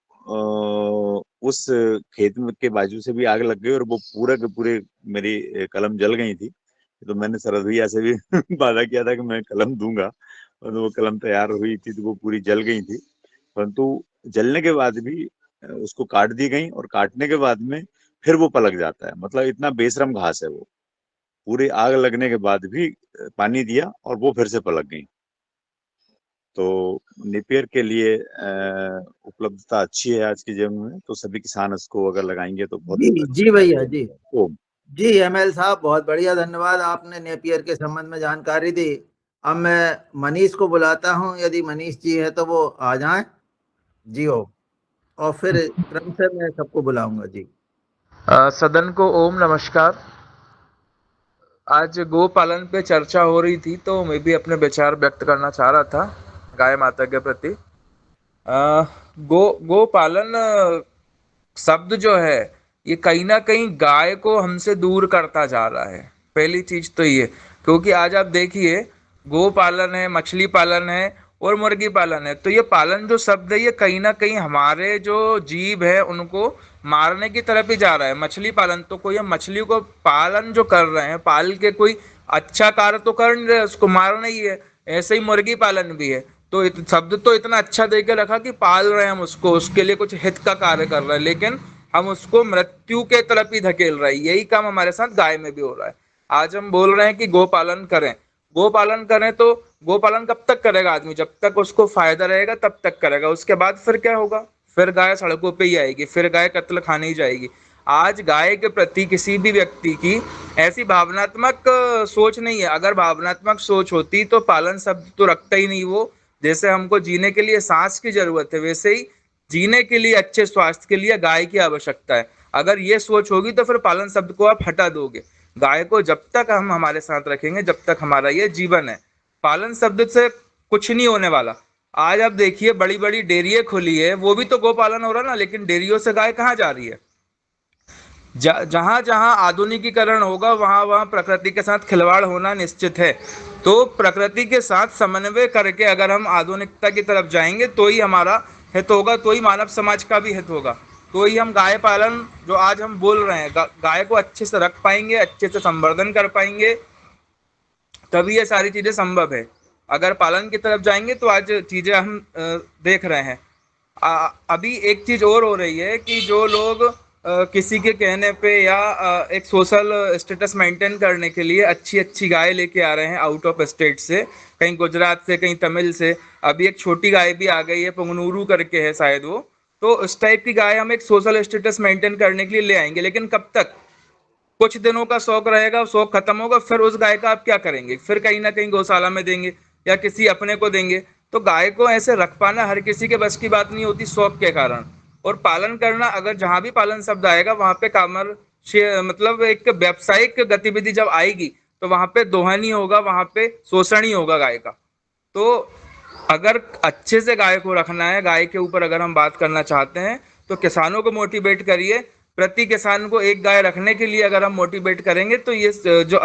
उस खेत में के बाजू से भी आग लग गई और वो पूरे के पूरे मेरी कलम जल गई थी। तो मैंने शरद भैया से भी वादा किया था कि मैं कलम दूंगा, और वो कलम तैयार हुई थी तो वो पूरी जल गई थी। परंतु जलने के बाद भी उसको काट दी गई और काटने के बाद में फिर वो पलक जाता है। मतलब इतना बेशरम घास है वो, पूरी आग लगने के बाद भी पानी दिया और वो फिर से पलक गई। तो नेपियर के लिए उपलब्धता अच्छी है आज के जीवन में, तो सभी किसान इसको अगर लगाएंगे तो बहुत जी अच्छा जी भैया जी ओम। जी एमएल साहब, बहुत बढ़िया, धन्यवाद, आपने नेपियर के संबंध में जानकारी दी। अब मैं मनीष को बुलाता हूं, यदि मनीष जी है तो वो आ जाएं। जी हो, और फिर क्रम से मैं सबको बुलाऊंगा। जी सदन को ओम नमस्कार। आज गो पालन पे चर्चा हो रही थी तो मैं भी अपने विचार व्यक्त करना चाह रहा था गाय माता के प्रति। गो पालन शब्द जो है ये कहीं ना कहीं गाय को हमसे दूर करता जा रहा है। पहली चीज तो ये, क्योंकि आज आप देखिए गो पालन है, मछली पालन है और मुर्गी पालन है, तो ये पालन जो शब्द है ये कहीं ना कहीं हमारे जो जीव है उनको मारने की तरफ ही जा रहा है। मछली पालन तो कोई हम मछली को पालन जो कर रहे हैं, पाल के कोई अच्छा कार्य तो कर नहीं रहे, उसको मारना ही है। ऐसे ही मुर्गी पालन भी है, तो शब्द तो इतना अच्छा दे के रखा कि पाल रहे हैं हम उसको, उसके लिए कुछ हित का कार्य कर रहे हैं, लेकिन हम उसको मृत्यु के तरफ ही धकेल रहे हैं। यही काम हमारे साथ गाय में भी हो रहा है। आज हम बोल रहे हैं कि गो पालन करें, गो पालन करें, तो गो पालन कब तक करेगा आदमी? जब तक उसको फायदा रहेगा तब तक करेगा। उसके बाद फिर क्या होगा? फिर गाय सड़कों पे ही आएगी, फिर गाय कत्ल खाने ही जाएगी। आज गाय के प्रति किसी भी व्यक्ति की ऐसी भावनात्मक सोच नहीं है। अगर भावनात्मक सोच होती तो पालन शब्द तो रखता ही नहीं वो। जैसे हमको जीने के लिए सांस की जरूरत है, वैसे ही जीने के लिए, अच्छे स्वास्थ्य के लिए गाय की आवश्यकता है। अगर ये सोच होगी तो फिर पालन शब्द को आप हटा दोगे। गाय को जब तक हम हमारे साथ रखेंगे, जब तक हमारा ये जीवन है। पालन शब्द से कुछ नहीं होने वाला। आज आप देखिए बड़ी बड़ी डेयरियां खुली है, वो भी तो गोपालन हो रहा ना, लेकिन डेयरियों से गाय कहाँ जा रही है? जहां जहां आधुनिकीकरण होगा वहां वहां प्रकृति के साथ खिलवाड़ होना निश्चित है। तो प्रकृति के साथ समन्वय करके अगर हम आधुनिकता की तरफ जाएंगे तो ही हमारा हित होगा, तो ही मानव समाज का भी हित होगा, तो ही हम गाय पालन जो आज हम बोल रहे हैं गाय को अच्छे से रख पाएंगे, अच्छे से संवर्धन कर पाएंगे, तभी ये सारी चीजें संभव है। अगर पालन की तरफ जाएंगे तो आज चीजें हम देख रहे हैं। अभी एक चीज और हो रही है कि जो लोग किसी के कहने पे या एक सोशल स्टेटस मेंटेन करने के लिए अच्छी अच्छी गाय लेके आ रहे हैं आउट ऑफ स्टेट से, कहीं गुजरात से, कहीं तमिल से। अभी एक छोटी गाय भी आ गई है, पुंगनूरू करके है शायद वो। तो उस टाइप की गाय हम एक सोशल स्टेटस मेंटेन करने के लिए ले आएंगे, लेकिन कब तक? कुछ दिनों का शौक रहेगा, शौक खत्म होगा, फिर उस गाय का आप क्या करेंगे? फिर कहीं ना कहीं गौशाला में देंगे या किसी अपने को देंगे। तो गाय को ऐसे रख पाना हर किसी के बस की बात नहीं होती शौक के कारण। और पालन करना, अगर जहां भी पालन शब्द आएगा वहां पे मतलब एक व्यावसायिक गतिविधि जब आएगी तो वहां पे दोहन ही होगा, वहां पे शोषण ही होगा गाय का। तो अगर अच्छे से गाय को रखना है, गाय के ऊपर अगर हम बात करना चाहते हैं तो किसानों को मोटिवेट करिए। प्रति किसान को एक गाय रखने के लिए अगर हम मोटिवेट करेंगे तो ये जो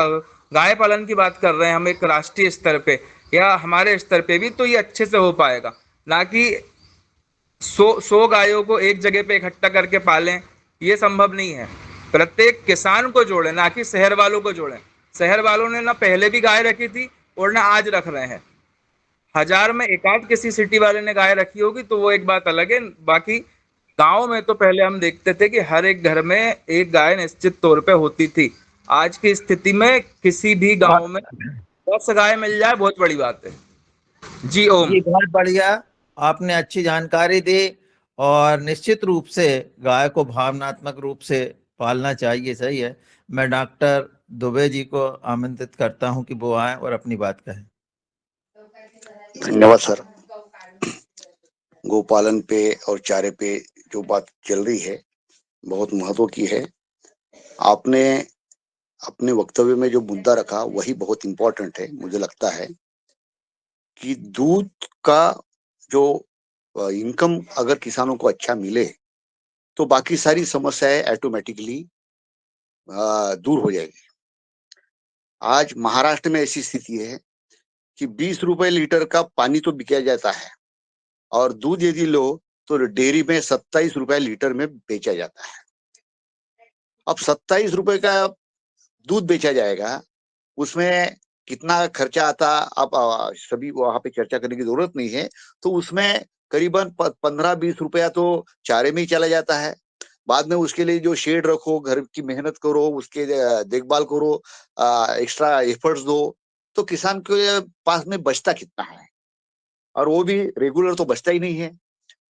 गाय पालन की बात कर रहे हैं हम एक राष्ट्रीय स्तर पे या हमारे स्तर पे भी, तो ये अच्छे से हो पाएगा। ना कि 100 गायों को एक जगह पे इकट्ठा करके पालें, ये संभव नहीं है। प्रत्येक किसान को जोड़े, ना कि शहर वालों को जोड़े। शहर वालों ने ना पहले भी गाय रखी थी और ना आज रख रहे हैं। 1000 में एक आध किसी सिटी वाले ने गाय रखी होगी तो वो एक बात अलग है। बाकी गांव में तो पहले हम देखते थे कि हर एक घर में एक गाय निश्चित तौर पे होती थी। आज की स्थिति में किसी भी गांव में 10 गाय मिल जाए बहुत बड़ी बात है। जी ओम। जी बहुत बढ़िया, आपने अच्छी जानकारी दी। और निश्चित रूप से गाय को भावनात्मक रूप से पालना चाहिए, सही है। मैं डॉक्टर दुबे जी को आमंत्रित करता हूं कि वो आए और अपनी बात कहें। धन्यवाद सर। गोपालन पे और चारे पे जो बात चल रही है बहुत महत्व की है। आपने अपने वक्तव्य में जो मुद्दा रखा वही बहुत इम्पोर्टेंट है। मुझे लगता है कि दूध का जो इनकम अगर किसानों को अच्छा मिले तो बाकी सारी समस्याएं ऑटोमेटिकली दूर हो जाएगी। आज महाराष्ट्र में ऐसी स्थिति है कि 20 रुपए लीटर का पानी तो बिका जाता है और दूध यदि लो तो डेयरी में 27 रुपए लीटर में बेचा जाता है। अब 27 रुपए का दूध बेचा जाएगा, उसमें कितना खर्चा आता अब सभी वहां पे चर्चा करने की जरूरत नहीं है। तो उसमें करीबन 15-20 रुपया तो चारे में ही चला जाता है। बाद में उसके लिए जो शेड रखो, घर की मेहनत करो, उसके देखभाल करो, एक्स्ट्रा एफर्ट्स दो, तो किसान के पास में बचता कितना है? और वो भी रेगुलर तो बचता ही नहीं है।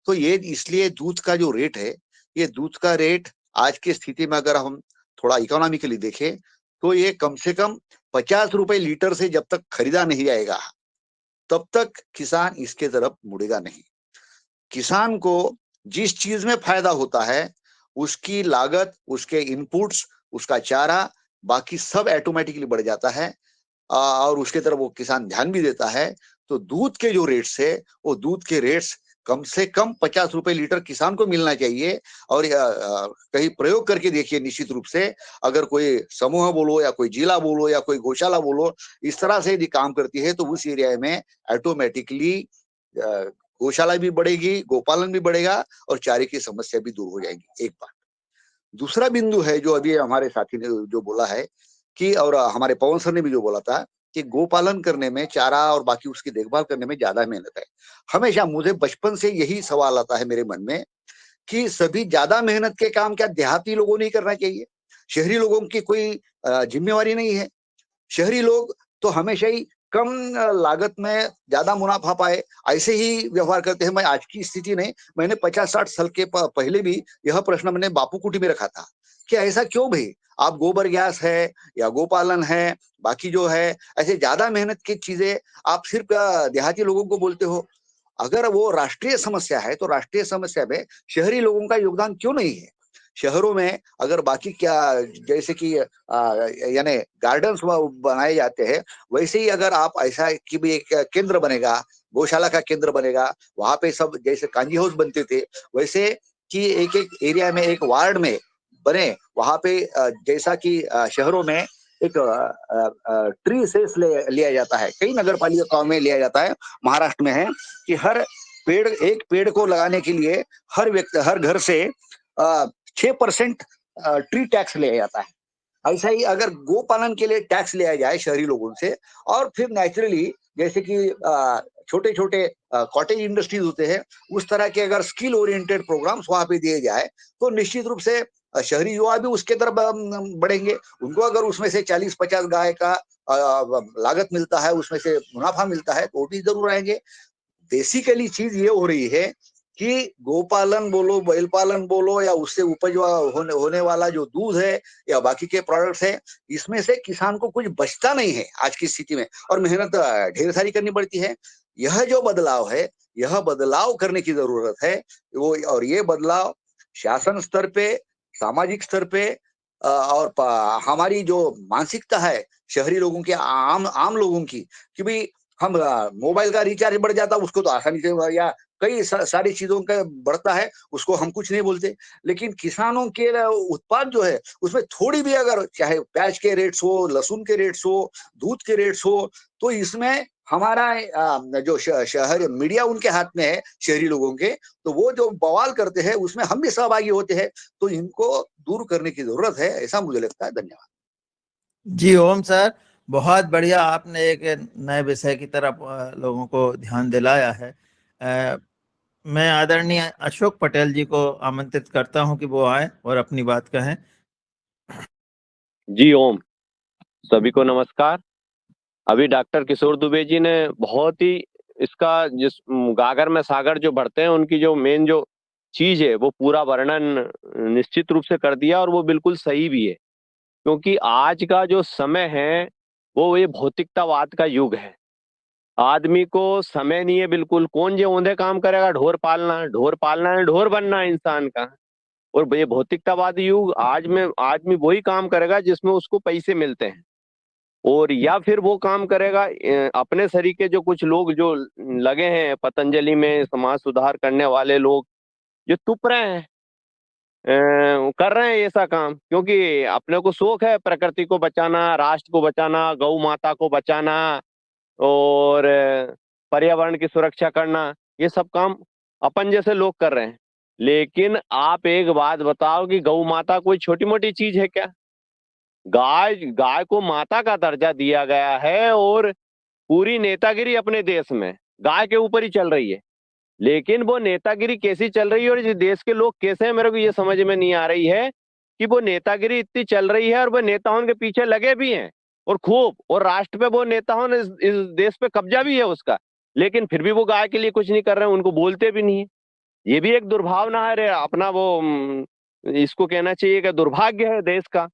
तो ये इसलिए दूध का जो रेट है, ये दूध का रेट आज की स्थिति में अगर हम थोड़ा इकोनॉमिकली देखें तो ये कम से कम 50 रुपए लीटर से जब तक खरीदा नहीं जाएगा तब तक किसान इसके तरफ मुड़ेगा नहीं। किसान को जिस चीज में फायदा होता है उसकी लागत, उसके इनपुट्स, उसका चारा, बाकी सब ऑटोमेटिकली बढ़ जाता है और उसके तरफ वो किसान ध्यान भी देता है। तो दूध के जो रेट्स है वो दूध के रेट्स कम से कम 50 रुपए लीटर किसान को मिलना चाहिए। और कहीं प्रयोग करके देखिए, निश्चित रूप से अगर कोई समूह बोलो या कोई जिला बोलो या कोई गौशाला बोलो, इस तरह से यदि काम करती है तो उस एरिया में ऑटोमेटिकली गौशाला भी बढ़ेगी, गोपालन भी बढ़ेगा और चारे की समस्या भी दूर हो जाएगी। एक बात। दूसरा बिंदु है जो अभी हमारे साथी ने जो बोला है कि, और हमारे पवन सर ने भी जो बोला था कि गोपालन करने में, चारा और बाकी उसकी देखभाल करने में ज्यादा मेहनत है। हमेशा मुझे बचपन से यही सवाल आता है मेरे मन में कि सभी ज्यादा मेहनत के काम क्या देहाती लोगों ने ही करना चाहिए? शहरी लोगों की कोई जिम्मेवारी नहीं है? शहरी लोग तो हमेशा ही कम लागत में ज्यादा मुनाफा पाए ऐसे ही व्यवहार करते हैं। मैं आज की स्थिति नहीं, मैंने 50-60 साल के पहले भी यह प्रश्न मैंने बापू कुटी में रखा था कि ऐसा क्यों भाई, आप गोबर गैस है या गोपालन है, बाकी जो है ऐसे ज्यादा मेहनत की चीजें आप सिर्फ देहाती लोगों को बोलते हो। अगर वो राष्ट्रीय समस्या है तो राष्ट्रीय समस्या में शहरी लोगों का योगदान क्यों नहीं है? शहरों में अगर बाकी क्या, जैसे कि यानी गार्डन्स बनाए जाते हैं, वैसे ही अगर आप ऐसा कि भी एक केंद्र बनेगा, गौशाला का केंद्र बनेगा, वहां पे सब जैसे कांजी हाउस बनते थे वैसे कि एक एक एरिया में, एक वार्ड में बने, वहां पे जैसा कि शहरों में एक ट्री सेल्स लिया जाता है, कई नगर पालिकाओं में लिया जाता है, महाराष्ट्र में है कि हर पेड़, एक पेड़ को लगाने के लिए हर व्यक्ति, हर घर से 6% ट्री टैक्स लिया जाता है। ऐसा ही अगर गोपालन के लिए टैक्स लिया जाए शहरी लोगों से, और फिर नेचुरली जैसे कि छोटे छोटे कॉटेज इंडस्ट्रीज होते हैं, उस तरह के अगर स्किल ओरिएंटेड प्रोग्राम्स वहां पे दिए जाए तो निश्चित रूप से शहरी युवा भी उसके तरफ बढ़ेंगे। उनको अगर उसमें से 40-50 गाय का लागत मिलता है, उसमें से मुनाफा मिलता है, तो वो भी जरूर आएंगे। बेसिकली चीज ये हो रही है कि गोपालन बोलो, बैल पालन बोलो, या उससे उपज होने वाला जो दूध है या बाकी के प्रोडक्ट्स है, इसमें से किसान को कुछ बचता नहीं है आज की स्थिति में, और मेहनत ढेर सारी करनी पड़ती है। यह जो बदलाव है, यह बदलाव करने की जरूरत है। वो, और ये बदलाव शासन स्तर पे, सामाजिक स्तर पे और हमारी जो मानसिकता है शहरी लोगों की, आम आम लोगों की, कि भाई हम मोबाइल का रिचार्ज बढ़ जाता उसको तो आसानी से, या कई सारी चीजों का बढ़ता है उसको हम कुछ नहीं बोलते, लेकिन किसानों के उत्पाद जो है उसमें थोड़ी भी अगर, चाहे प्याज के रेट्स हो, लहसुन के रेट्स हो, दूध के रेट्स हो, तो इसमें हमारा जो शहर मीडिया उनके हाथ में है शहरी लोगों के, तो वो जो बवाल करते हैं उसमें हम भी सहभागी होते हैं। तो इनको दूर करने की जरूरत है, ऐसा मुझे लगता है। धन्यवाद। जी ओम सर, बहुत बढ़िया, आपने एक नए विषय की तरफ लोगों को ध्यान दिलाया है। मैं आदरणीय अशोक पटेल जी को आमंत्रित करता हूं कि वो आए और अपनी बात कहें। जी ओम, सभी को नमस्कार। अभी डॉक्टर किशोर दुबे जी ने बहुत ही इसका, जिस गागर में सागर जो बढ़ते हैं उनकी जो मेन जो चीज है वो पूरा वर्णन निश्चित रूप से कर दिया, और वो बिल्कुल सही भी है, क्योंकि आज का जो समय है वो ये भौतिकतावाद का युग है। आदमी को समय नहीं है बिल्कुल। कौन जे औंधे काम करेगा? ढोर पालना है, ढोर बनना है इंसान का। और ये भौतिकतावादी युग, आज में आदमी वही काम करेगा जिसमें उसको पैसे मिलते हैं, और या फिर वो काम करेगा अपने शरीर के जो कुछ लोग जो लगे हैं पतंजलि में, समाज सुधार करने वाले लोग जो तुप रहे हैं, कर रहे हैं ऐसा काम, क्योंकि अपने को शौक है प्रकृति को बचाना, राष्ट्र को बचाना, गौ माता को बचाना और पर्यावरण की सुरक्षा करना। ये सब काम अपन जैसे लोग कर रहे हैं। लेकिन आप एक बात बताओ कि गौ माता कोई छोटी मोटी चीज है क्या? गाय को माता का दर्जा दिया गया है, और पूरी नेतागिरी अपने देश में गाय के ऊपर ही चल रही है। लेकिन वो नेतागिरी कैसी चल रही है और इस देश के लोग कैसे हैं, मेरे को ये समझ में नहीं आ रही है कि वो नेतागिरी इतनी चल रही है और वो नेताओं के पीछे लगे भी हैं और खूब, और राष्ट्र पे वो नेताओं ने इस देश पे कब्जा भी है उसका। लेकिन फिर भी वो गाय के लिए कुछ नहीं कर रहे हैं, उनको बोलते भी नहीं है। ये भी एक दुर्भावना है रे अपना, वो इसको कहना चाहिए कि दुर्भाग्य है देश का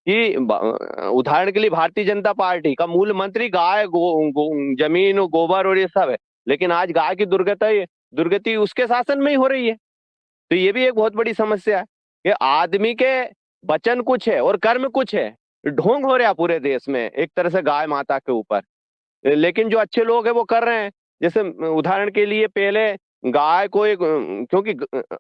कि उदाहरण के लिए भारतीय जनता पार्टी का मूल मंत्री गाय, जमीन, गोबर और ये सब है, लेकिन आज गाय की दुर्गति उसके शासन में ही हो रही है। तो ये भी एक बहुत बड़ी समस्या है कि आदमी के वचन कुछ है और कर्म कुछ है, ढोंग हो रहा पूरे देश में एक तरह से गाय माता के ऊपर। लेकिन जो अच्छे लोग हैं वो कर रहे हैं। जैसे उदाहरण के लिए पहले गाय को एक, क्योंकि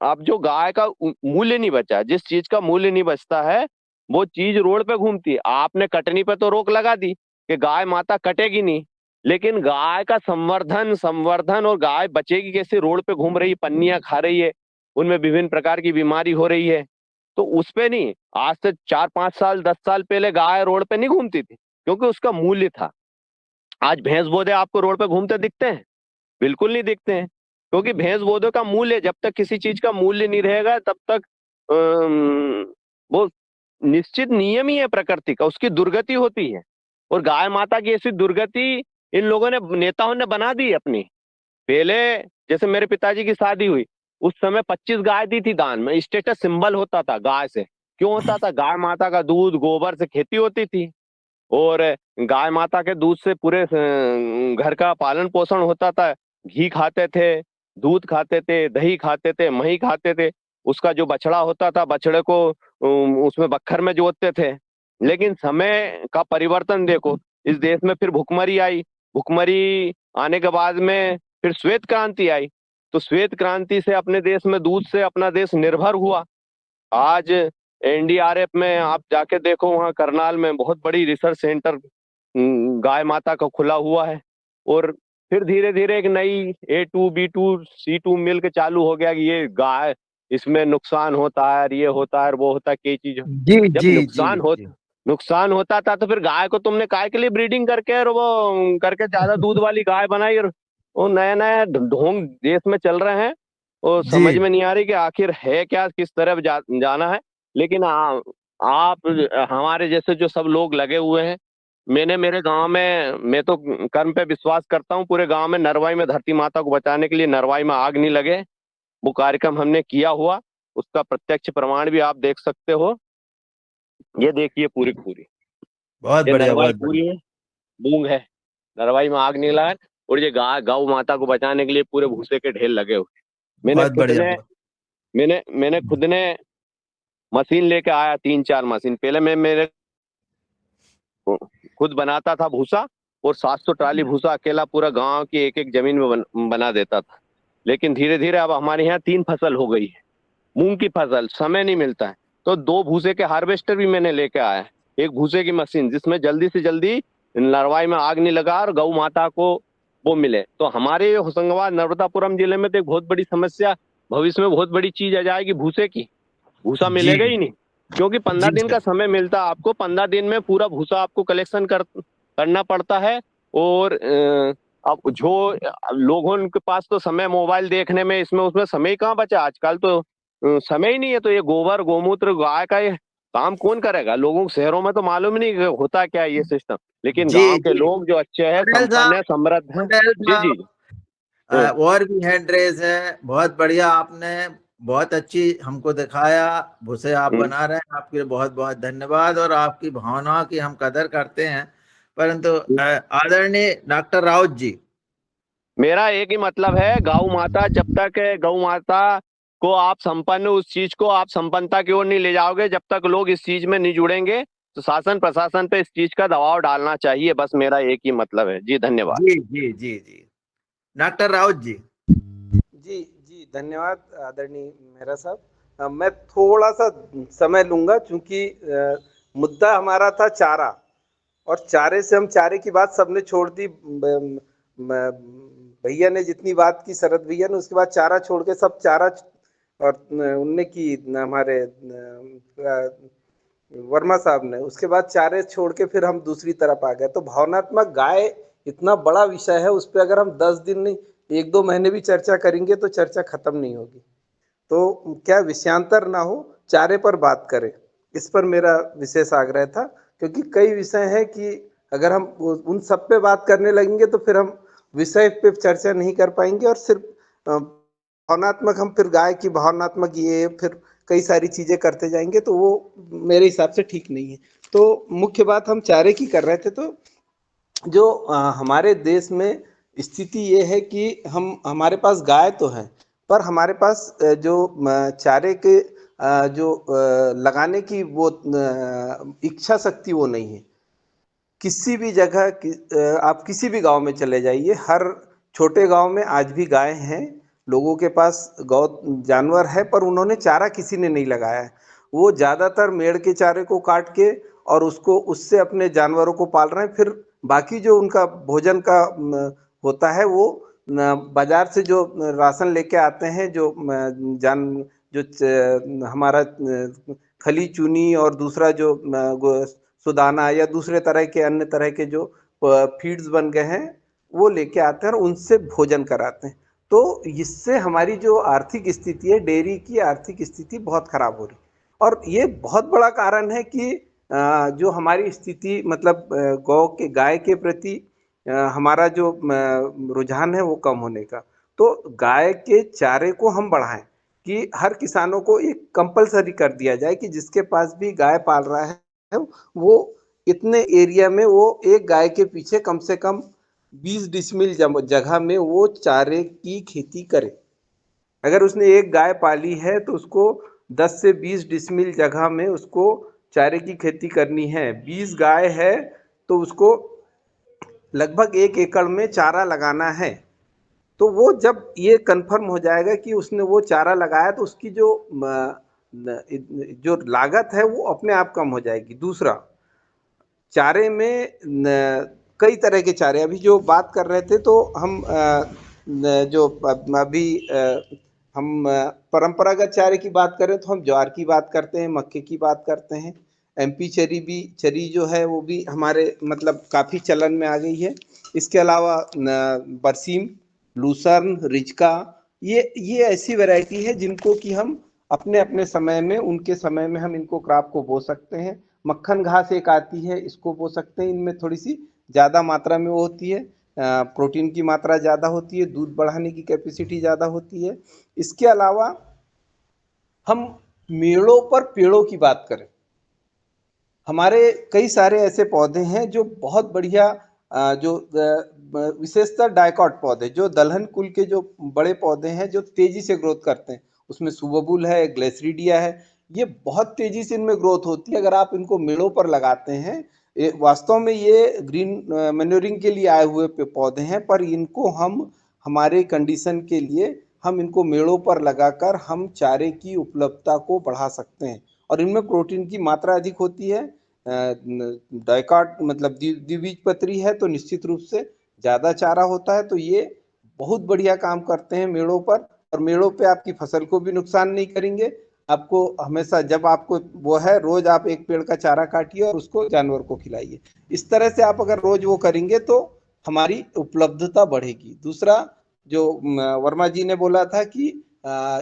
अब जो गाय का मूल्य नहीं बचा, जिस चीज का मूल्य नहीं बचता है वो चीज रोड पे घूमती है। आपने कटनी पे तो रोक लगा दी कि गाय माता कटेगी नहीं, लेकिन गाय का संवर्धन और गाय बचेगी कैसे? रोड पे घूम रही है, पन्नियां खा रही है, उनमें विभिन्न प्रकार की बीमारी हो रही है। तो उस पे नहीं, आज से 4-5 साल 10 साल पहले गाय रोड पे नहीं घूमती थी क्योंकि उसका मूल्य था। आज भैंस बोधे आपको रोड पे घूमते दिखते हैं? बिल्कुल नहीं दिखते हैं, क्योंकि भैंस बोधे का मूल्य, जब तक किसी चीज का मूल्य नहीं रहेगा तब तक वो निश्चित नियम ही है प्रकृति का, उसकी दुर्गति होती है। और गाय माता की ऐसी दुर्गति इन लोगों ने, नेताओं ने बना दी अपनी। पहले जैसे मेरे पिताजी की शादी हुई उस समय 25 गाय दी थी दान में, स्टेटस सिंबल होता था गाय से। क्यों होता था? गाय माता का दूध, गोबर से खेती होती थी और गाय माता के दूध से पूरे घर का पालन पोषण होता था। घी खाते थे, दूध खाते थे, दही खाते थे, मही खाते थे। उसका जो बछड़ा होता था, बछड़े को उसमें बक्खर में जोतते थे। लेकिन समय का परिवर्तन देखो, इस देश में फिर भुखमरी आई। भुखमरी आने के बाद में फिर श्वेत क्रांति आई। तो श्वेत क्रांति से अपने देश में दूध से अपना देश निर्भर हुआ। आज एनडीआरएफ में आप जाके देखो, वहाँ करनाल में बहुत बड़ी रिसर्च सेंटर गाय माता का खुला हुआ है। और फिर धीरे धीरे एक नई A2, B2, C2 मिल्क चालू हो गया कि ये गाय, इसमें नुकसान होता है, ये होता है, वो होता है, कई चीज। जी जब जी नुकसान होता था तो फिर गाय को तुमने काय के लिए ब्रीडिंग करके और वो करके ज्यादा दूध वाली गाय बनाई, और वो नया नया ढोंग देश में चल रहे हैं और समझ में नहीं आ रही कि आखिर है क्या, किस तरफ जाना है। लेकिन आप हमारे जैसे जो सब लोग लगे हुए हैं, मैंने मेरे गांव में, मैं तो कर्म पे विश्वास करता हूँ, पूरे गांव में नरवाई में धरती माता को बचाने के लिए नरवाई में आग नहीं लगे, वो कार्यक्रम हमने किया हुआ। उसका प्रत्यक्ष प्रमाण भी आप देख सकते हो। ये देखिए पूरी पूरी, बहुत ये बढ़िया, नरवाई बहुत पूरी बढ़िया। है, मूंग है, नरवाई में आग नहीं लगा है। और ये गौ माता को बचाने के लिए पूरे भूसे के ढेर लगे हुए। बहुत बढ़िया। मैंने खुद ने मशीन लेके आया, 3-4 मशीन। पहले मैं मेरे खुद बनाता था भूसा, और 700 ट्राली भूसा अकेला पूरा गांव की एक एक जमीन में बना देता था। लेकिन धीरे धीरे अब हमारे यहाँ 3 फसल हो गई है मूंग की फसल, समय नहीं मिलता है। तो 2 भूसे के हार्वेस्टर भी मैंने लेके आया, एक भूसे की मशीन जिसमें जल्दी से जल्दी नरवाई में आग नहीं लगा और गौ माता को वो मिले। तो हमारे होशंगाबाद नर्मदापुरम जिले में तो एक बहुत बड़ी समस्या, भविष्य में बहुत बड़ी चीज आ जाएगी भूसे की। भूसा मिलेगा ही नहीं, क्योंकि 15 दिन का समय मिलता है आपको। 15 दिन में पूरा भूसा आपको कलेक्शन करना पड़ता है। और अब जो लोगों के पास तो समय मोबाइल देखने में, इसमें उसमें समय कहाँ बचा आजकल, तो समय ही नहीं है। तो ये गोबर गोमूत्र गाय का ये काम कौन करेगा? लोगों को शहरों में तो मालूम ही नहीं होता क्या ये सिस्टम, लेकिन गांव के लोग जो अच्छे हैं, संपन्न है, समृद्ध है। जी जी और भी हैंड रेस है, बहुत बढ़िया। आपने बहुत अच्छी हमको दिखाया, भूसे आप बना रहे हैं, आपके लिए बहुत बहुत धन्यवाद। और आपकी भावनाओं की हम कदर करते हैं। परंतु आदरणीय डॉक्टर राउत जी, मेरा एक ही मतलब है, गौ माता, जब तक गौ माता को आप संपन्न, उस चीज को आप संपन्नता की ओर नहीं ले जाओगे, जब तक लोग इस चीज में नहीं जुड़ेंगे, तो शासन प्रशासन पे इस चीज का दबाव डालना चाहिए। बस मेरा एक ही मतलब है जी। धन्यवाद। जी जी जी जी। डॉक्टर राउत जी। जी जी, धन्यवाद आदरणीय मेहरा साहब। मैं थोड़ा सा समय लूंगा, क्योंकि मुद्दा हमारा था चारा, और चारे से हम, चारे की बात सबने छोड़ दी। भैया ने जितनी बात की, शरद भैया ने, उसके बाद चारा छोड़ के सब चारा, और उनने की हमारे वर्मा साहब ने, उसके बाद चारे छोड़ के फिर हम दूसरी तरफ आ गए। तो भावनात्मक गाय इतना बड़ा विषय है, उस पर अगर हम 10 दिन नहीं, 1-2 महीने भी चर्चा करेंगे तो चर्चा खत्म नहीं होगी। तो क्या विषयांतर ना हो, चारे पर बात करें, इस पर मेरा विशेष आग्रह था। क्योंकि कई विषय हैं कि अगर हम उन सब पे बात करने लगेंगे तो फिर हम विषय पे चर्चा नहीं कर पाएंगे और सिर्फ भावनात्मक हम फिर गाय की भावनात्मक ये फिर कई सारी चीजें करते जाएंगे तो वो मेरे हिसाब से ठीक नहीं है। तो मुख्य बात हम चारे की कर रहे थे। तो जो हमारे देश में स्थिति ये है कि हमारे पास गाय तो है पर हमारे पास जो चारे के जो लगाने की वो इच्छा शक्ति वो नहीं है। किसी भी जगह आप किसी भी गांव में चले जाइए, हर छोटे गांव में आज भी गाय हैं, लोगों के पास गौ जानवर है पर उन्होंने चारा किसी ने नहीं लगाया है। वो ज़्यादातर मेड़ के चारे को काट के और उसको उससे अपने जानवरों को पाल रहे हैं। फिर बाकी जो उनका भोजन का होता है वो बाजार से जो राशन लेके आते हैं, जो हमारा खली चूनी और दूसरा जो सुदाना या दूसरे तरह के अन्य तरह के जो फीड्स बन गए हैं वो लेके आते हैं और उनसे भोजन कराते हैं। तो इससे हमारी जो आर्थिक स्थिति है, डेयरी की आर्थिक स्थिति बहुत खराब हो रही और ये बहुत बड़ा कारण है कि जो हमारी स्थिति मतलब गाय के प्रति हमारा जो रुझान है वो कम होने का। तो गाय के चारे को हम बढ़ाएं कि हर किसानों को एक कंपलसरी कर दिया जाए कि जिसके पास भी गाय पाल रहा है वो इतने एरिया में वो एक गाय के पीछे कम से कम 20 डिसमिल जगह में वो चारे की खेती करे। अगर उसने एक गाय पाली है तो उसको 10 से 20 डिसमिल जगह में उसको चारे की खेती करनी है। 20 गाय है तो उसको लगभग 1 एकड़ में चारा लगाना है। तो वो जब ये कंफर्म हो जाएगा कि उसने वो चारा लगाया तो उसकी जो लागत है वो अपने आप कम हो जाएगी। दूसरा, चारे में कई तरह के चारे, अभी जो बात कर रहे थे तो हम जो अभी हम परंपरागत चारे की बात करें तो हम ज्वार की बात करते हैं, मक्के की बात करते हैं। MP चरी जो है वो भी हमारे मतलब काफ़ी चलन में आ गई है। इसके अलावा बरसीम, लूसर्न, रिचका, ये ऐसी वैरायटी है जिनको कि हम अपने अपने समय में उनके समय में हम इनको क्रॉप को बो सकते हैं। मक्खन घास एक आती है, इसको बो सकते हैं। इनमें थोड़ी सी ज़्यादा मात्रा में वो होती है, प्रोटीन की मात्रा ज़्यादा होती है, दूध बढ़ाने की कैपेसिटी ज़्यादा होती है। इसके अलावा हम मेड़ों पर पेड़ों की बात करें, हमारे कई सारे ऐसे पौधे हैं जो बहुत बढ़िया जो विशेषतर डाइकॉट पौधे जो दलहन कुल के जो बड़े पौधे हैं जो तेजी से ग्रोथ करते हैं, उसमें सुबबुल है, ग्लेसरीडिया है, ये बहुत तेजी से इनमें ग्रोथ होती है। अगर आप इनको मेड़ों पर लगाते हैं, वास्तव में ये ग्रीन मैन्योरिंग के लिए आए हुए पौधे हैं पर इनको हम हमारे कंडीशन के लिए हम इनको मेड़ों पर लगाकर हम चारे की उपलब्धता को बढ़ा सकते हैं और इनमें प्रोटीन की मात्रा अधिक होती है। डाइकॉट मतलब द्विबीजपत्री है तो निश्चित रूप से ज़्यादा चारा होता है। तो ये बहुत बढ़िया काम करते हैं मेड़ों पर, और मेड़ों पे आपकी फसल को भी नुकसान नहीं करेंगे। आपको हमेशा जब आपको वो है रोज आप एक पेड़ का चारा काटिए और उसको जानवर को खिलाइए। इस तरह से आप अगर रोज वो करेंगे तो हमारी उपलब्धता बढ़ेगी। दूसरा, जो वर्मा जी ने बोला था कि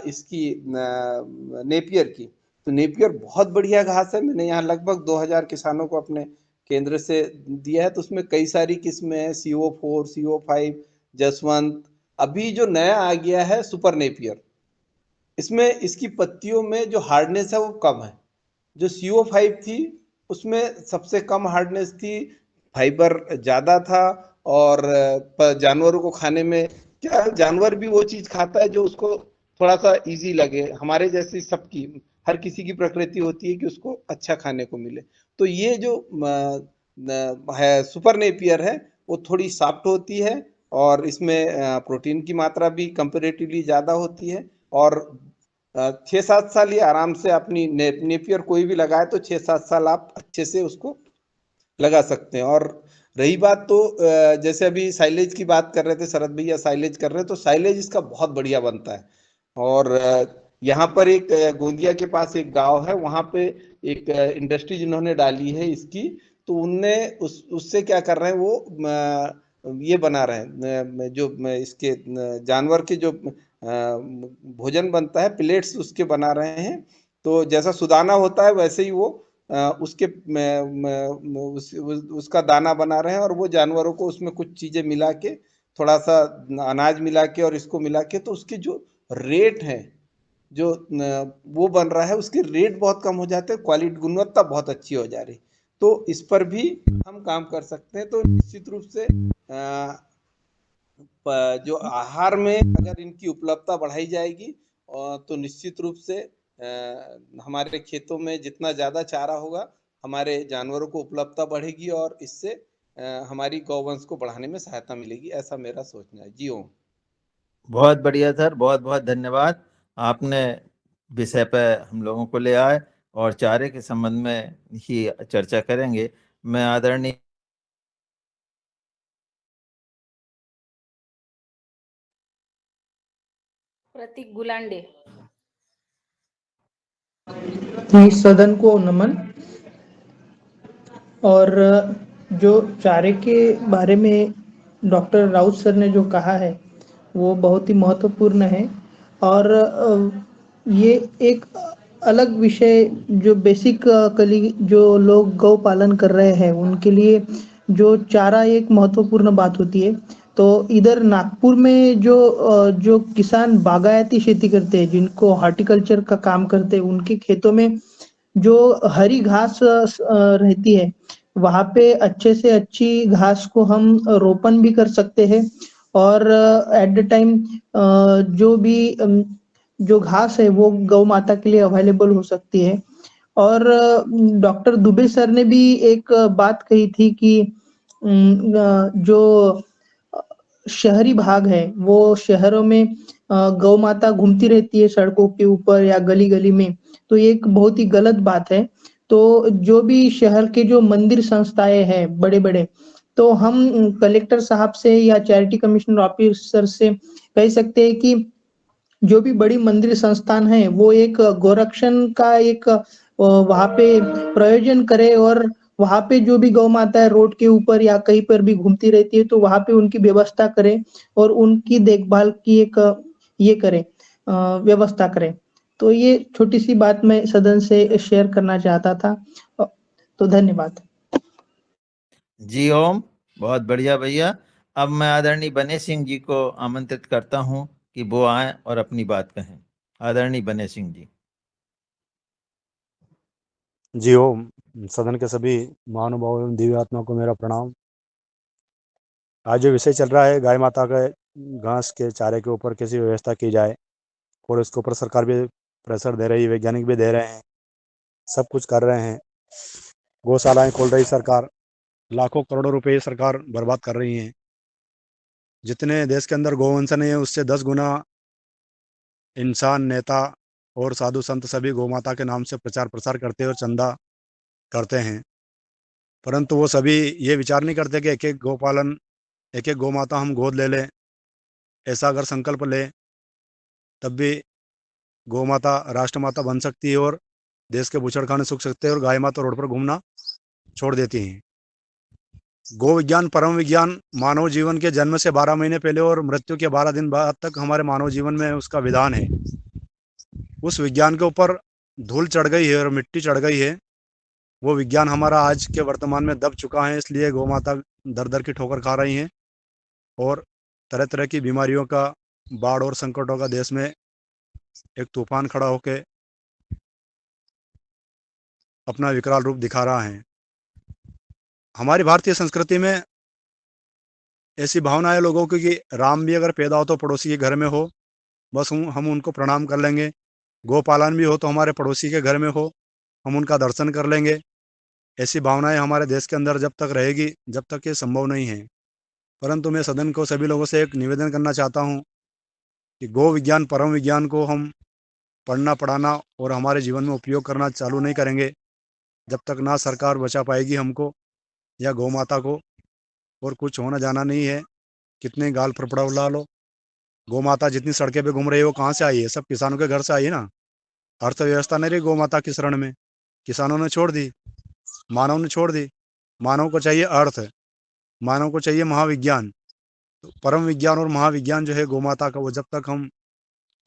इसकी नेपियर की, तो नेपियर बहुत बढ़िया घास है। मैंने यहाँ लगभग 2000 किसानों को अपने केंद्र से दिया है, तो उसमें कई सारी किस्में हैं, CO4, CO5, जसवंत। अभी जो नया आ गया है सुपर नेपियर, इसमें इसकी पत्तियों में जो हार्डनेस है वो कम है। जो CO5 थी उसमें सबसे कम हार्डनेस थी, फाइबर ज़्यादा था और जानवरों को खाने में क्या जानवर भी वो चीज़ खाता है जो उसको थोड़ा सा इजी लगे। हमारे जैसी सबकी हर किसी की प्रकृति होती है कि उसको अच्छा खाने को मिले। तो ये जो है सुपर नेपियर है वो थोड़ी सॉफ्ट होती है और इसमें प्रोटीन की मात्रा भी कंपेरेटिवली ज़्यादा होती है और 6-7 साल ये आराम से अपनी नेपियर कोई भी लगाए तो 6-7 साल आप अच्छे से उसको लगा सकते हैं। और रही बात तो जैसे अभी साइलेज की बात कर रहे थे, शरद भैया साइलेज कर रहे हैं, तो साइलेज इसका बहुत बढ़िया बनता है। और यहाँ पर एक गोंदिया के पास एक गांव है, वहाँ पे एक इंडस्ट्री जिन्होंने डाली है इसकी, तो उनने उससे क्या कर रहे हैं, वो ये बना रहे हैं जो इसके जानवर के जो भोजन बनता है, प्लेट्स उसके बना रहे हैं। तो जैसा सुदाना होता है वैसे ही वो उसके उसका दाना बना रहे हैं और वो जानवरों को उसमें कुछ चीजें मिला के थोड़ा सा अनाज मिला के और इसको मिला के, तो उसके जो रेट है जो वो बन रहा है, उसके रेट बहुत कम हो जाते हैं, क्वालिटी गुणवत्ता बहुत अच्छी हो जा रही। तो इस पर भी हम काम कर सकते हैं। तो निश्चित रूप से जो आहार में अगर इनकी उपलब्धता बढ़ाई जाएगी तो निश्चित रूप से हमारे खेतों में जितना ज्यादा चारा होगा, हमारे जानवरों को उपलब्धता बढ़ेगी और इससे हमारी गौवंश को बढ़ाने में सहायता मिलेगी, ऐसा मेरा सोचना है। जी ओम। बहुत बढ़िया सर, बहुत बहुत धन्यवाद। आपने विषय पे हम लोगों को ले आए और चारे के संबंध में ही चर्चा करेंगे। मैं आदरणीय प्रतीक गुलांडे। सदन को नमन। और जो चारे के बारे में डॉक्टर राउत सर ने जो कहा है वो बहुत ही महत्वपूर्ण है। और ये एक अलग विषय जो बेसिक कली जो लोग गौ पालन कर रहे हैं उनके लिए जो चारा एक महत्वपूर्ण बात होती है। तो इधर नागपुर में जो किसान बागायती खेती करते हैं, जिनको हॉर्टिकल्चर का काम करते हैं, उनके खेतों में जो हरी घास रहती है, वहाँ पे अच्छे से अच्छी घास को हम रोपण भी कर सकते हैं। और एट द टाइम जो भी जो घास है वो गौ माता के लिए अवेलेबल हो सकती है। और डॉक्टर दुबे सर ने भी एक बात कही थी कि जो शहरी भाग है वो शहरों में गौ माता घूमती रहती है सड़कों के ऊपर या गली गली में, तो ये एक बहुत ही गलत बात है। तो जो भी शहर के जो मंदिर संस्थाएं हैं बड़े बड़े, तो हम कलेक्टर साहब से या चैरिटी कमिश्नर ऑफिसर से कह सकते हैं कि जो भी बड़ी मंदिर संस्थान है वो एक गोरक्षण का एक वहाँ पे प्रयोजन करे और वहाँ पे जो भी गौ माता है रोड के ऊपर या कहीं पर भी घूमती रहती है तो वहाँ पे उनकी व्यवस्था करे और उनकी देखभाल की एक ये करे व्यवस्था करे। तो ये छोटी सी बात मैं सदन से शेयर करना चाहता था। तो धन्यवाद। जी ओम, बहुत बढ़िया भैया। अब मैं आदरणीय बने सिंह जी को आमंत्रित करता हूं कि वो आए और अपनी बात कहें। आदरणीय बने सिंह जी। जी ओम। सदन के सभी महानुभावों एवं दिव्य आत्मा को मेरा प्रणाम। आज जो विषय चल रहा है गाय माता के घास के चारे के ऊपर कैसी व्यवस्था की जाए, और इसके ऊपर सरकार भी प्रेशर दे रही है, वैज्ञानिक भी दे रहे हैं, सब कुछ कर रहे हैं। गौशालाएं खोल रही सरकार, लाखों करोड़ों रुपए सरकार बर्बाद कर रही है। जितने देश के अंदर गौवंश नहीं है उससे 10 गुना इंसान, नेता और साधु संत सभी गौ माता के नाम से प्रचार प्रसार करते हैं और चंदा करते हैं। परंतु वो सभी ये विचार नहीं करते कि एक एक गौपालन, एक एक गौ माता हम गोद ले लें। ऐसा अगर संकल्प ले तब भी गौ माता राष्ट्र माता बन सकती है और देश के बूचड़खाने सूख सकते हैं और गाय माता रोड पर घूमना छोड़ देती हैं। गौ विज्ञान परम विज्ञान मानव जीवन के जन्म से 12 महीने पहले और मृत्यु के 12 दिन बाद तक हमारे मानव जीवन में उसका विधान है। उस विज्ञान के ऊपर धूल चढ़ गई है और मिट्टी चढ़ गई है। वो विज्ञान हमारा आज के वर्तमान में दब चुका है, इसलिए गौ माता दर दर की ठोकर खा रही हैं और तरह तरह की बीमारियों का, बाढ़ और संकटों का देश में एक तूफान खड़ा होके अपना विकराल रूप दिखा रहा है। हमारी भारतीय संस्कृति में ऐसी भावना है लोगों की कि राम भी अगर पैदा हो तो पड़ोसी के घर में हो, बस हम उनको प्रणाम कर लेंगे। गोपालन भी हो तो हमारे पड़ोसी के घर में हो, हम उनका दर्शन कर लेंगे। ऐसी भावनाएं हमारे देश के अंदर जब तक रहेगी, जब तक ये संभव नहीं है। परंतु मैं सदन को सभी लोगों से एक निवेदन करना चाहता हूँ कि गौ विज्ञान परम विज्ञान को हम पढ़ना, पढ़ाना और हमारे जीवन में उपयोग करना चालू नहीं करेंगे जब तक ना सरकार बचा पाएगी हमको या गौ माता को। और कुछ होना जाना नहीं है, कितने गाल फड़फड़ा उड़ा लो, गौ माता जितनी सड़कें पे घूम रही है वो कहाँ से आई है? सब किसानों के घर से आई है ना। अर्थव्यवस्था नहीं रही गौ माता की शरण में, किसानों ने छोड़ दी, मानव ने छोड़ दी। मानव को चाहिए अर्थ, मानव को चाहिए महाविज्ञान। तो परम विज्ञान और महाविज्ञान जो है गौ माता का, वो जब तक हम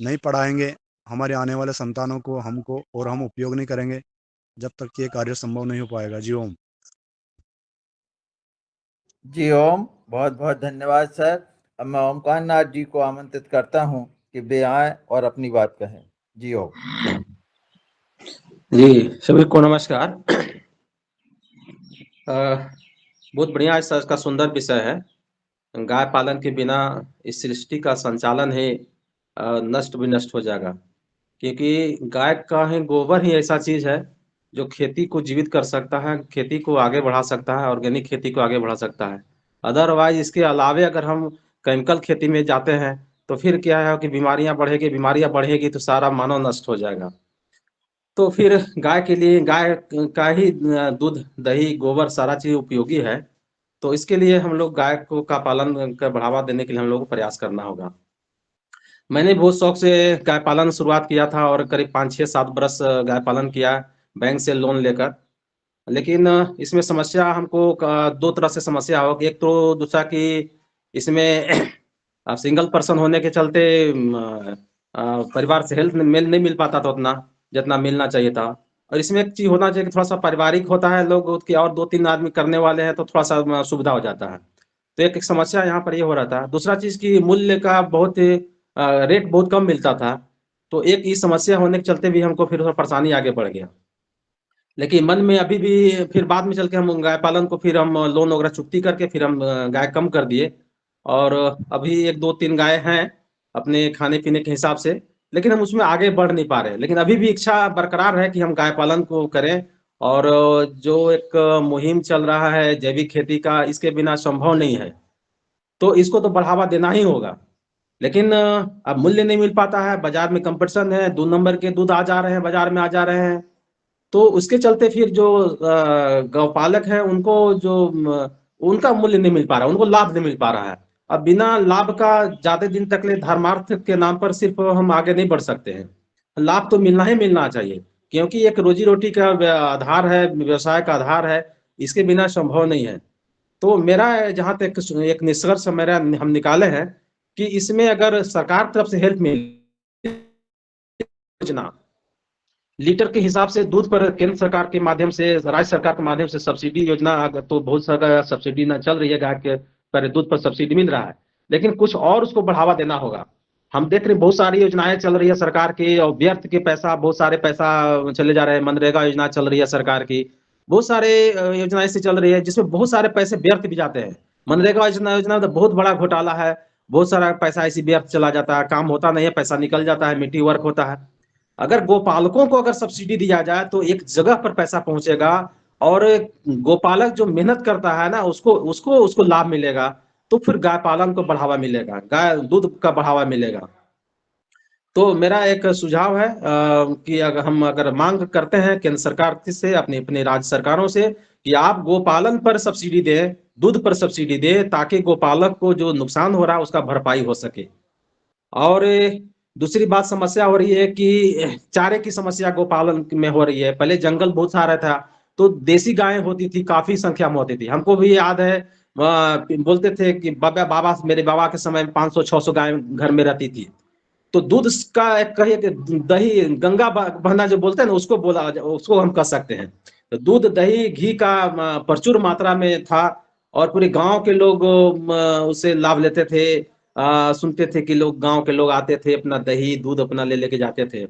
नहीं पढ़ाएंगे हमारे आने वाले संतानों को, हमको, और हम उपयोग नहीं करेंगे, जब तक ये कार्य संभव नहीं हो पाएगा। जी ओम। जी ओम, बहुत बहुत धन्यवाद सर। अब मैं ओमकार नाथ जी को आमंत्रित करता हूं कि वे आए और अपनी बात कहें। जी हो। जी, सभी को नमस्कार। बहुत बढ़िया इसका सुंदर विषय है। गाय पालन के बिना इस सृष्टि का संचालन ही नष्ट भी नष्ट हो जाएगा, क्योंकि गाय का ही गोबर ही ऐसा चीज है जो खेती को जीवित कर सकता है, खेती को आगे बढ़ा सकता है, ऑर्गेनिक खेती को आगे बढ़ा सकता है। अदरवाइज इसके अलावे अगर हम केमिकल खेती में जाते हैं तो फिर क्या है कि बीमारियां बढ़ेगी तो सारा मानव नष्ट हो जाएगा। तो फिर गाय के लिए गाय का ही दूध, दही, गोबर सारा चीज उपयोगी है। तो इसके लिए हम लोग गाय को का पालन का बढ़ावा देने के लिए हम लोग को प्रयास करना होगा। मैंने बहुत शौक से गाय पालन शुरुआत किया था और करीब 5-6-7 बरस गाय पालन किया बैंक से लोन लेकर। लेकिन इसमें समस्या हमको 2 तरह से समस्या होगी। एक तो दूसरा कि इसमें सिंगल पर्सन होने के चलते परिवार से हेल्प नहीं मिल पाता था उतना जितना मिलना चाहिए था। और इसमें एक चीज होना चाहिए कि थोड़ा सा पारिवारिक होता है, लोग उसके और 2-3 आदमी करने वाले हैं तो थोड़ा सा सुविधा हो जाता है। तो एक समस्या यहाँ पर ये हो रहा था। दूसरा चीज की मूल्य का बहुत रेट बहुत कम मिलता था। तो एक ये समस्या होने के चलते भी हमको फिर थोड़ा परेशानी आगे बढ़ गया। लेकिन मन में अभी भी फिर बाद में चल के हम गाय पालन को फिर हम लोन वगैरह चुकती करके फिर हम गाय कम कर दिए। और अभी 1-2-3 गाय हैं अपने खाने पीने के हिसाब से, लेकिन हम उसमें आगे बढ़ नहीं पा रहे। लेकिन अभी भी इच्छा बरकरार है कि हम गाय पालन को करें। और जो एक मुहिम चल रहा है जैविक खेती का, इसके बिना संभव नहीं है। तो इसको तो बढ़ावा देना ही होगा। लेकिन अब मूल्य नहीं मिल पाता है, बाजार में कंपटीशन है, 2 नंबर के दूध आ जा रहे हैं, बाजार में आ जा रहे हैं। तो उसके चलते फिर जो गौपालक है उनको उनका मूल्य नहीं मिल पा रहा, उनको लाभ नहीं मिल पा रहा है। अब बिना लाभ का ज्यादा दिन तक ले धर्मार्थ के नाम पर सिर्फ हम आगे नहीं बढ़ सकते हैं। लाभ तो मिलना ही मिलना चाहिए, क्योंकि एक रोजी रोटी का आधार है, व्यवसाय का आधार है, इसके बिना संभव नहीं है। तो मेरा जहां तक एक निष्कर्ष मेरा हम निकाले हैं कि इसमें अगर सरकार तरफ से हेल्प मिले, योजना लीटर के हिसाब से दूध पर केंद्र सरकार के माध्यम से, राज्य सरकार के माध्यम से सब्सिडी योजना, अगर तो बहुत सारा सब्सिडी ना चल रही है, गाय के पर दूध पर सब्सिडी मिल रहा है, लेकिन कुछ और उसको बढ़ावा देना होगा। हम देख रहे हैं बहुत सारी योजनाएं चल रही है सरकार की और व्यर्थ के पैसा, बहुत सारे पैसा चले जा रहे हैं। मनरेगा योजना चल रही है सरकार की, बहुत सारे योजनाएं से चल रही है जिसमें बहुत सारे पैसे व्यर्थ भी जाते हैं। मनरेगा योजना तो बहुत बड़ा घोटाला है, बहुत सारा पैसा ऐसी व्यर्थ चला जाता है, काम होता नहीं है, पैसा निकल जाता है, मिट्टी वर्क होता है। अगर गोपालकों को अगर सब्सिडी दिया जाए तो एक जगह पर पैसा पहुंचेगा और गोपालक जो मेहनत करता है ना उसको उसको उसको लाभ मिलेगा। तो फिर गाय पालन को बढ़ावा मिलेगा, गाय दूध का बढ़ावा मिलेगा। तो मेरा एक सुझाव है कि अगर मांग करते हैं केंद्र सरकार से, अपनी अपनी राज्य सरकारों से, कि आप गोपालन पर सब्सिडी दें, दूध पर सब्सिडी दें, ताकि गोपालक को जो नुकसान हो रहा है उसका भरपाई हो सके। और दूसरी बात समस्या हो रही है कि चारे की समस्या गोपालन में हो रही है। पहले जंगल बहुत सारा था तो देसी गायें होती थी, काफी संख्या में होती थी। हमको भी याद है, बोलते थे कि बाबा मेरे बाबा के समय में 500-600 गाय घर में रहती थी। तो दूध का कहिए कि दही गंगा बहना जो बोलते हैं ना, उसको हम कह सकते हैं। तो दूध दही घी का प्रचुर मात्रा में था और पूरे गांव के लोग उससे लाभ लेते थे। सुनते थे कि लोग, गांव के लोग आते थे, अपना दही दूध अपना ले लेके जाते थे।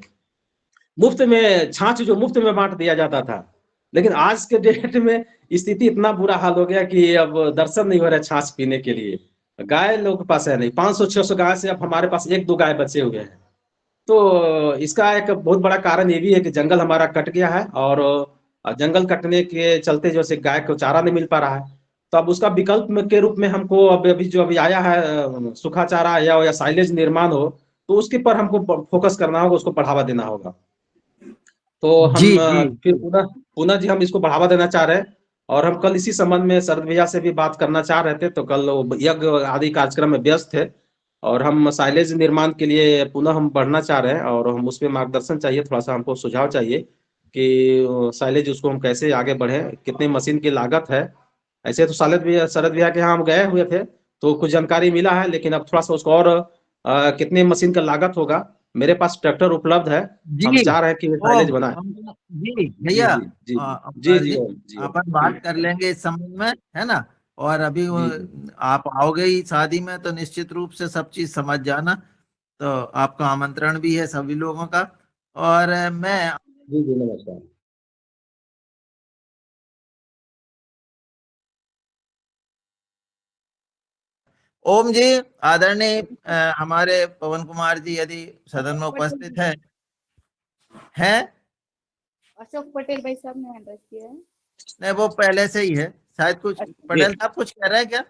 मुफ्त में छाछ जो मुफ्त में बांट दिया जाता था। लेकिन आज के डेट में स्थिति इतना बुरा हाल हो गया कि अब दर्शन नहीं हो रहा छाछ पीने के लिए। गाय लोग के पास है नहीं, 500-600 गाय से अब हमारे पास 1-2 गाय बचे हुए हैं। तो इसका एक बहुत बड़ा कारण ये भी है कि जंगल हमारा कट गया है और जंगल कटने के चलते जो से गाय को चारा नहीं मिल पा रहा है। तो अब उसका विकल्प के रूप में हमको अभी आया है सूखा चारा या साइलेज निर्माण हो, तो उसके पर हमको फोकस करना होगा, उसको बढ़ावा देना होगा। तो हम जी जी फिर पुनः जी हम इसको बढ़ावा देना चाह रहे हैं। और हम कल इसी संबंध में शरद भैया से भी बात करना चाह रहे थे, तो कल यज्ञ आदि कार्यक्रम में व्यस्त थे और हम साइलेज निर्माण के लिए पुनः हम बढ़ना चाह रहे हैं और हम उसमें मार्गदर्शन चाहिए, थोड़ा सा हमको सुझाव चाहिए कि साइलेज उसको हम कैसे आगे बढ़े, कितनी मशीन की लागत है। ऐसे तो शरद भैया के यहाँ हम गए हुए थे तो कुछ जानकारी मिला है, लेकिन अब थोड़ा सा उसको और कितनी मशीन का लागत होगा। मेरे पास ट्रैक्टर उपलब्ध है, हम जी चाह रहे हैं कि साइलेज बनाए। जी जी भैया, जी जी जी ओमकार जी जी, ओम, जी ओम। अपन बात कर लेंगे इस संबंध में, है ना। और अभी वो जी जी आप आओगे ही शादी में तो निश्चित रूप से सब चीज समझ जाना। तो आपका आमंत्रण भी है सभी लोगों का। और मैं जी जी नमस्कार। ओम जी, आदरणीय हमारे पवन कुमार जी यदि सदन में उपस्थित हैं। अशोक पटेल भाई साहब ने हैंड रेस किया है। नहीं, वो पहले से ही है शायद। कुछ जी पटेल साहब कुछ कह रहे हैं क्या?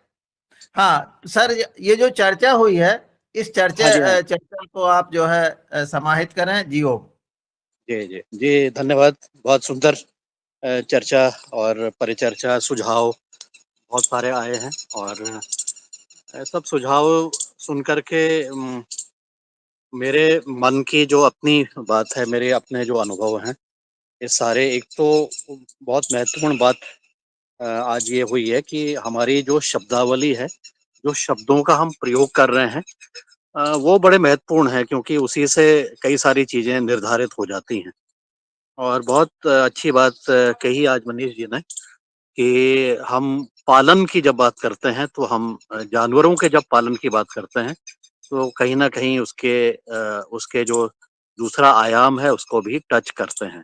हाँ सर, ये जो चर्चा हुई है, इस हाँ जी हाँ चर्चा को आप जो है समाहित करें। जी ओम। जी जी जी धन्यवाद। बहुत सुंदर चर्चा और परिचर्चा सुझाव बहुत सारे आए हैं और सब सुझाव सुन करके मेरे मन की जो अपनी बात है, मेरे अपने जो अनुभव हैं, ये सारे एक तो बहुत महत्वपूर्ण बात आज ये हुई है कि हमारी जो शब्दावली है, जो शब्दों का हम प्रयोग कर रहे हैं, वो बड़े महत्वपूर्ण है क्योंकि उसी से कई सारी चीज़ें निर्धारित हो जाती हैं। और बहुत अच्छी बात कही आज मनीष जी ने कि हम पालन की जब बात करते हैं तो हम जानवरों के जब पालन की बात करते हैं तो कहीं न कहीं उसके जो दूसरा आयाम है उसको भी टच करते हैं।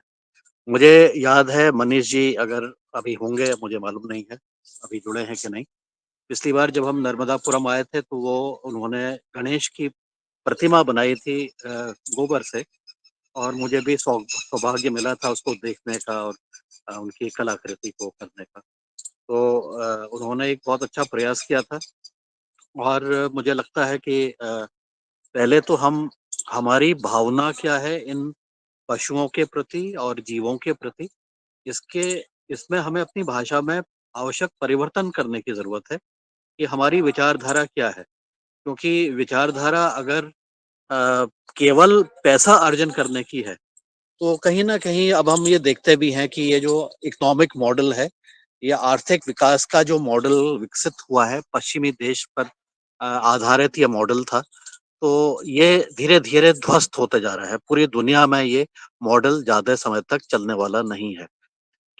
मुझे याद है मनीष जी अगर अभी होंगे, मुझे मालूम नहीं है, अभी जुड़े हैं कि नहीं। पिछली बार जब हम नर्मदापुरम आए थे तो वो उन्होंने गणेश की प्रतिमा बनाई थी गोबर से और मुझे भी सौभाग्य मिला था उसको देखने का और उनकी कलाकृति को करने का। तो उन्होंने एक बहुत अच्छा प्रयास किया था और मुझे लगता है कि पहले तो हमारी भावना क्या है इन पशुओं के प्रति और जीवों के प्रति, इसके इसमें हमें अपनी भाषा में आवश्यक परिवर्तन करने की ज़रूरत है कि हमारी विचारधारा क्या है? क्योंकि विचारधारा अगर अ, केवल पैसा अर्जन करने की है, तो कहीं न कहीं अब हम ये देखते भी हैं कि ये जो इकोनॉमिक मॉडल है, ये आर्थिक विकास का जो मॉडल विकसित हुआ है, पश्चिमी देश पर आधारित ये मॉडल था। तो ये धीरे-धीरे ध्वस्त होते जा रहा है। पूरी दुनिया में ये मॉडल ज़्यादा समय तक चलने वाला नहीं है।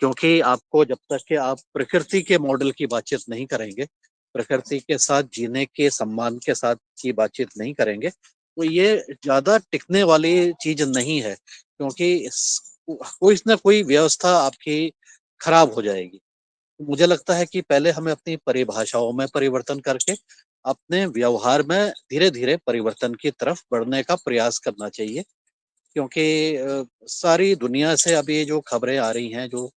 क्योंकि आपको जब तक कि आप प्रकृति के मॉडल की बातचीत नहीं करेंगे, प्रकृति के साथ जीने के सम्मान के साथ की बातचीत नहीं करेंगे, तो ये ज़्यादा टिकने वाली चीज़ नहीं है। क्योंकि कोई न कोई व्यवस्था आपकी खराब हो जाएगी। मुझे लगता है कि पहले हमें अपनी परिभाषाओं में परिवर्तन करके, अपने व्यवहार में धीरे-धीरे परिवर्तन की तरफ बढ़ने का प्रयास करना चाहिए। क्योंकि सारी दुनिया से अब ये जो खबरें आ रही हैं, जो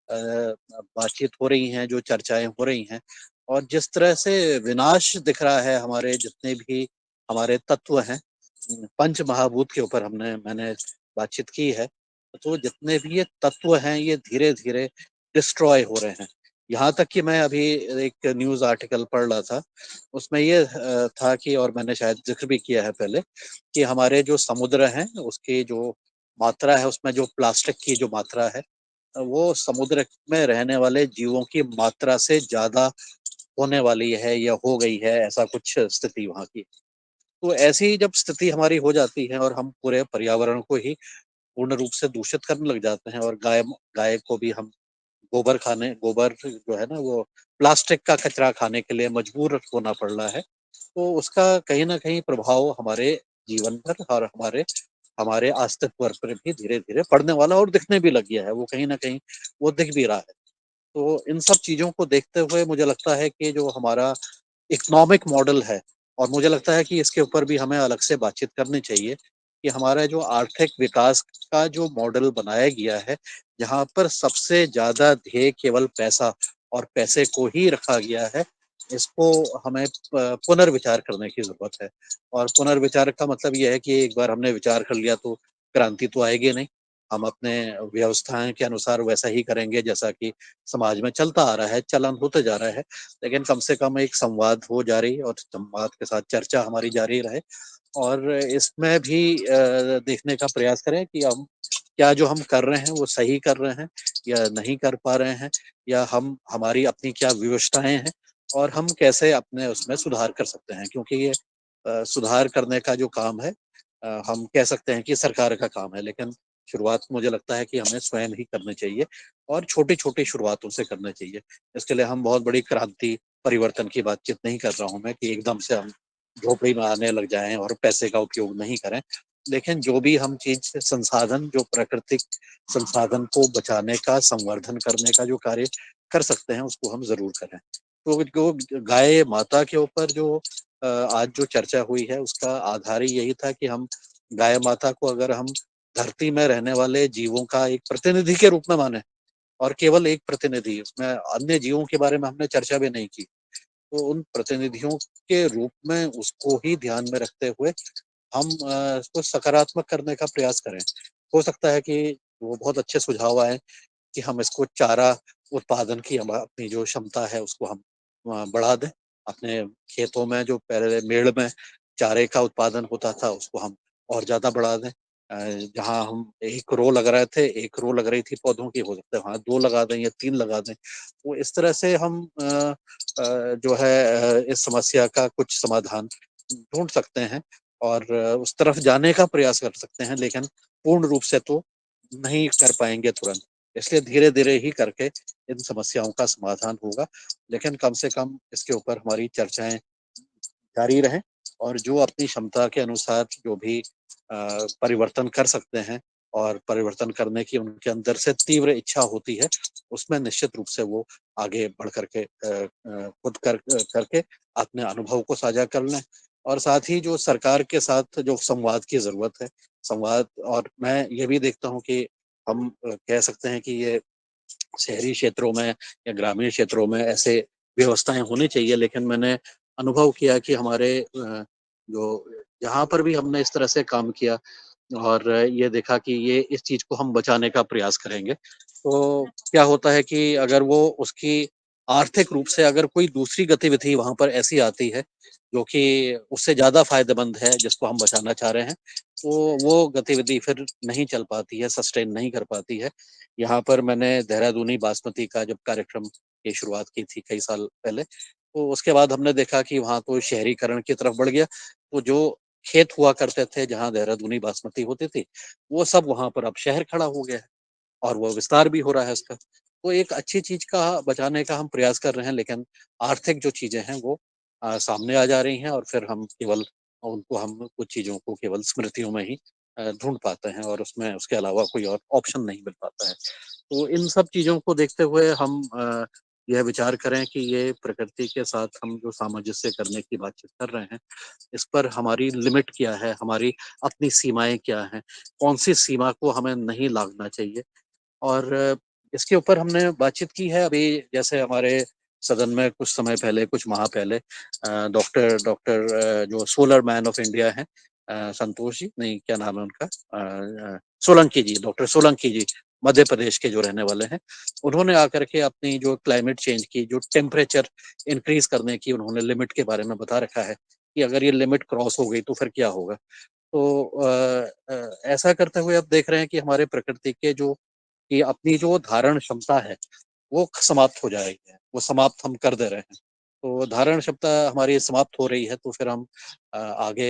बातचीत हो रही हैं, जो चर्चाएँ हो रही हैं और जिस तरह से विनाश दिख रहा है हमारे जितने भी हमारे तत्व हैं, पंच महाभूत के ऊपर मैंने बातचीत की है। तो जितने भी ये तत्व हैं, ये धीरे-धीरे डिस्ट्रॉय हो रहे हैं। यहाँ तक कि मैं अभी एक न्यूज़ आर्टिकल पढ़ रहा था, उसमें ये था कि और मैंने शायद ज़िक्र भी किया है पहले कि हमारे जो समुद्र हैं, उसकी जो मात्रा है, उसमें जो प्लास्टिक की जो मात्रा है, वो समुद्र में रहने वाले जीवों की मात्रा से ज़्यादा होने वाली है या हो गई है, ऐसा कुछ स्थिति वहाँ की। तो ऐसी जब स्थिति हमारी हो जाती है और हम पूरे पर्यावरण को ही पूर्ण रूप से दूषित करने लग जाते हैं और गाय को भी हम गोबर जो है ना, वो प्लास्टिक का कचरा खाने के लिए मजबूर होना पड़ रहा है। तो उसका कहीं न कहीं प्रभाव हमारे जीवन पर और हमारे हमारे अस्तित्व पर भी धीरे-धीरे पड़ने वाला और दिखने भी लग गया है। वो कहीं न कहीं वो दिख भी रहा है। तो इन सब चीज़ों को देखते हुए मुझे लगता है कि जो हमारा इकोनॉमिक मॉडल है और मुझे लगता है कि इसके ऊपर भी हमें अलग से बातचीत करनी चाहिए कि हमारा जो आर्थिक विकास का जो मॉडल बनाया गया है, जहाँ पर सबसे ज़्यादा ध्येय केवल पैसा और पैसे को ही रखा गया है, इसको हमें पुनर्विचार करने की ज़रूरत है। और पुनर्विचार का मतलब ये है कि एक बार हमने विचार कर लिया तो क्रांति तो आएगी नहीं। हम अपने व्यवस्थाएँ के अनुसार वैसा ही करेंगे जैसा कि समाज में चलता आ रहा है, चलन होते जा रहा है। लेकिन कम से कम एक संवाद हो जारी और संवाद के साथ चर्चा हमारी जारी रहे और इसमें भी देखने का प्रयास करें कि हम क्या जो हम कर रहे हैं वो सही कर रहे हैं या नहीं कर पा रहे हैं या हमारी अपनी क्या विवशताएं हैं और हम कैसे अपने उसमें सुधार कर सकते हैं क्योंकि ये सुधार करने का जो काम है हम कह सकते हैं कि सरकार का काम है लेकिन शुरुआत मुझे लगता है कि हमें स्वयं ही करनी चाहिए और छोटी-छोटी शुरुआतों से करना चाहिए। इसके लिए हम बहुत बड़ी क्रांति परिवर्तन की बातचीत नहीं कर रहा हूँ मैं कि एकदम से हम झोपड़ी में आने लग जाएं और पैसे का उपयोग नहीं करें। लेकिन जो भी हम चीज संसाधन, जो प्राकृतिक संसाधन को बचाने का, संवर्धन करने का जो कार्य कर सकते हैं, उसको हम जरूर करें। तो जो गाय माता के ऊपर जो आज जो चर्चा हुई है, उसका आधार ही यही था कि हम गाय माता को अगर हम धरती में रहने वाले जीवों का एक प्रतिनिधि के रूप में माने, और केवल एक प्रतिनिधि, उसमें अन्य जीवों के बारे में हमने चर्चा भी नहीं की, तो उन प्रतिनिधियों के रूप में उसको ही ध्यान में रखते हुए हम इसको सकारात्मक करने का प्रयास करें। हो सकता है कि वो बहुत अच्छे सुझाव आए कि हम इसको चारा उत्पादन की हम अपनी जो क्षमता है उसको हम बढ़ा दें। अपने खेतों में जो पहले मेड़ में चारे का उत्पादन होता था, उसको हम और ज़्यादा बढ़ा दें। जहाँ हम 1 रो लग रहे थे, 1 रो लग रही थी पौधों की, हो सकता है वहाँ 2 लगा दें या 3 लगा दें। तो इस तरह से हम जो है इस समस्या का कुछ समाधान ढूँढ सकते हैं और उस तरफ जाने का प्रयास कर सकते हैं, लेकिन पूर्ण रूप से तो नहीं कर पाएँगे तुरंत। इसलिए धीरे-धीरे ही करके इन समस्याओं का समाधान होगा, लेकिन कम से कम इसके ऊपर हमारी चर्चाएँ जारी रहें और जो अपनी क्षमता के अनुसार जो भी परिवर्तन कर सकते हैं और परिवर्तन करने की उनके अंदर से तीव्र इच्छा होती है, उसमें निश्चित रूप से वो आगे बढ़ कर के खुद करके अपने अनुभव को साझा कर लें। और साथ ही जो सरकार के साथ जो संवाद की ज़रूरत है, संवाद, और मैं ये भी देखता हूँ कि हम कह सकते हैं कि ये शहरी क्षेत्रों में या ग्रामीण क्षेत्रों में ऐसे व्यवस्थाएँ होनी चाहिए, लेकिन मैंने अनुभव किया कि हमारे जो जहाँ पर भी हमने इस तरह से काम किया और ये देखा कि ये इस चीज़ को हम बचाने का प्रयास करेंगे, तो क्या होता है कि अगर वो उसकी आर्थिक रूप से अगर कोई दूसरी गतिविधि वहाँ पर ऐसी आती है, जो कि उससे ज़्यादा फ़ायदेमंद है, जिसको हम बचाना चाह रहे हैं, तो वो गतिविधि फिर नहीं चल पाती है, सस्टेन नहीं कर पाती है। यहाँ पर मैंने देहरादूनी बासमती का जब कार्यक्रम की शुरुआत की थी कई साल पहले, तो उसके बाद हमने देखा कि वहाँ तो शहरीकरण की तरफ बढ़ गया, तो जो खेत हुआ करते थे जहाँ देहरादूनी बासमती होती थी, वो सब वहाँ पर अब शहर खड़ा हो गया है और वो विस्तार भी हो रहा है उसका। तो एक अच्छी चीज़ का बचाने का हम प्रयास कर रहे हैं, लेकिन आर्थिक जो चीज़ें हैं वो सामने आ जा रही हैं और फिर हम केवल उनको हम कुछ चीज़ों को केवल स्मृतियों में ही ढूँढ पाते हैं और उसमें उसके अलावा कोई और ऑप्शन नहीं मिल पाता है। तो इन सब चीज़ों को देखते हुए हम यह विचार करें कि ये प्रकृति के साथ हम जो सामंजस्य करने की बातचीत कर रहे हैं, इस पर हमारी लिमिट क्या है, हमारी अपनी सीमाएँ क्या हैं, कौन-सी सीमा को हमें नहीं लाँघना चाहिए। और इसके ऊपर हमने बातचीत की है अभी, जैसे हमारे सदन में कुछ समय पहले, कुछ माह पहले डॉक्टर डॉक्टर जो सोलर मैन ऑफ इंडिया हैं, संतोष जी, नहीं क्या नाम है उनका? सोलंकी जी, डॉक्टर सोलंकी जी, मध्य प्रदेश के जो रहने वाले हैं, उन्होंने आकर के अपनी जो क्लाइमेट चेंज की, जो टेम्परेचर इंक्रीज़ करने की उन्होंने लिमिट के बारे में बता रखा है, कि अगर ये लिमिट क्रॉस हो गई तो फिर क्या होगा? तो ऐसा करते हुए अब देख रहे हैं कि हमारे प्रकृति के जो कि अपनी जो धारण क्षमता है, वो समाप्त हो जाएगी, वो समाप्त हम कर दे रहे हैं। तो धारण क्षमता हमारी समाप्त हो रही है, तो फिर हम आगे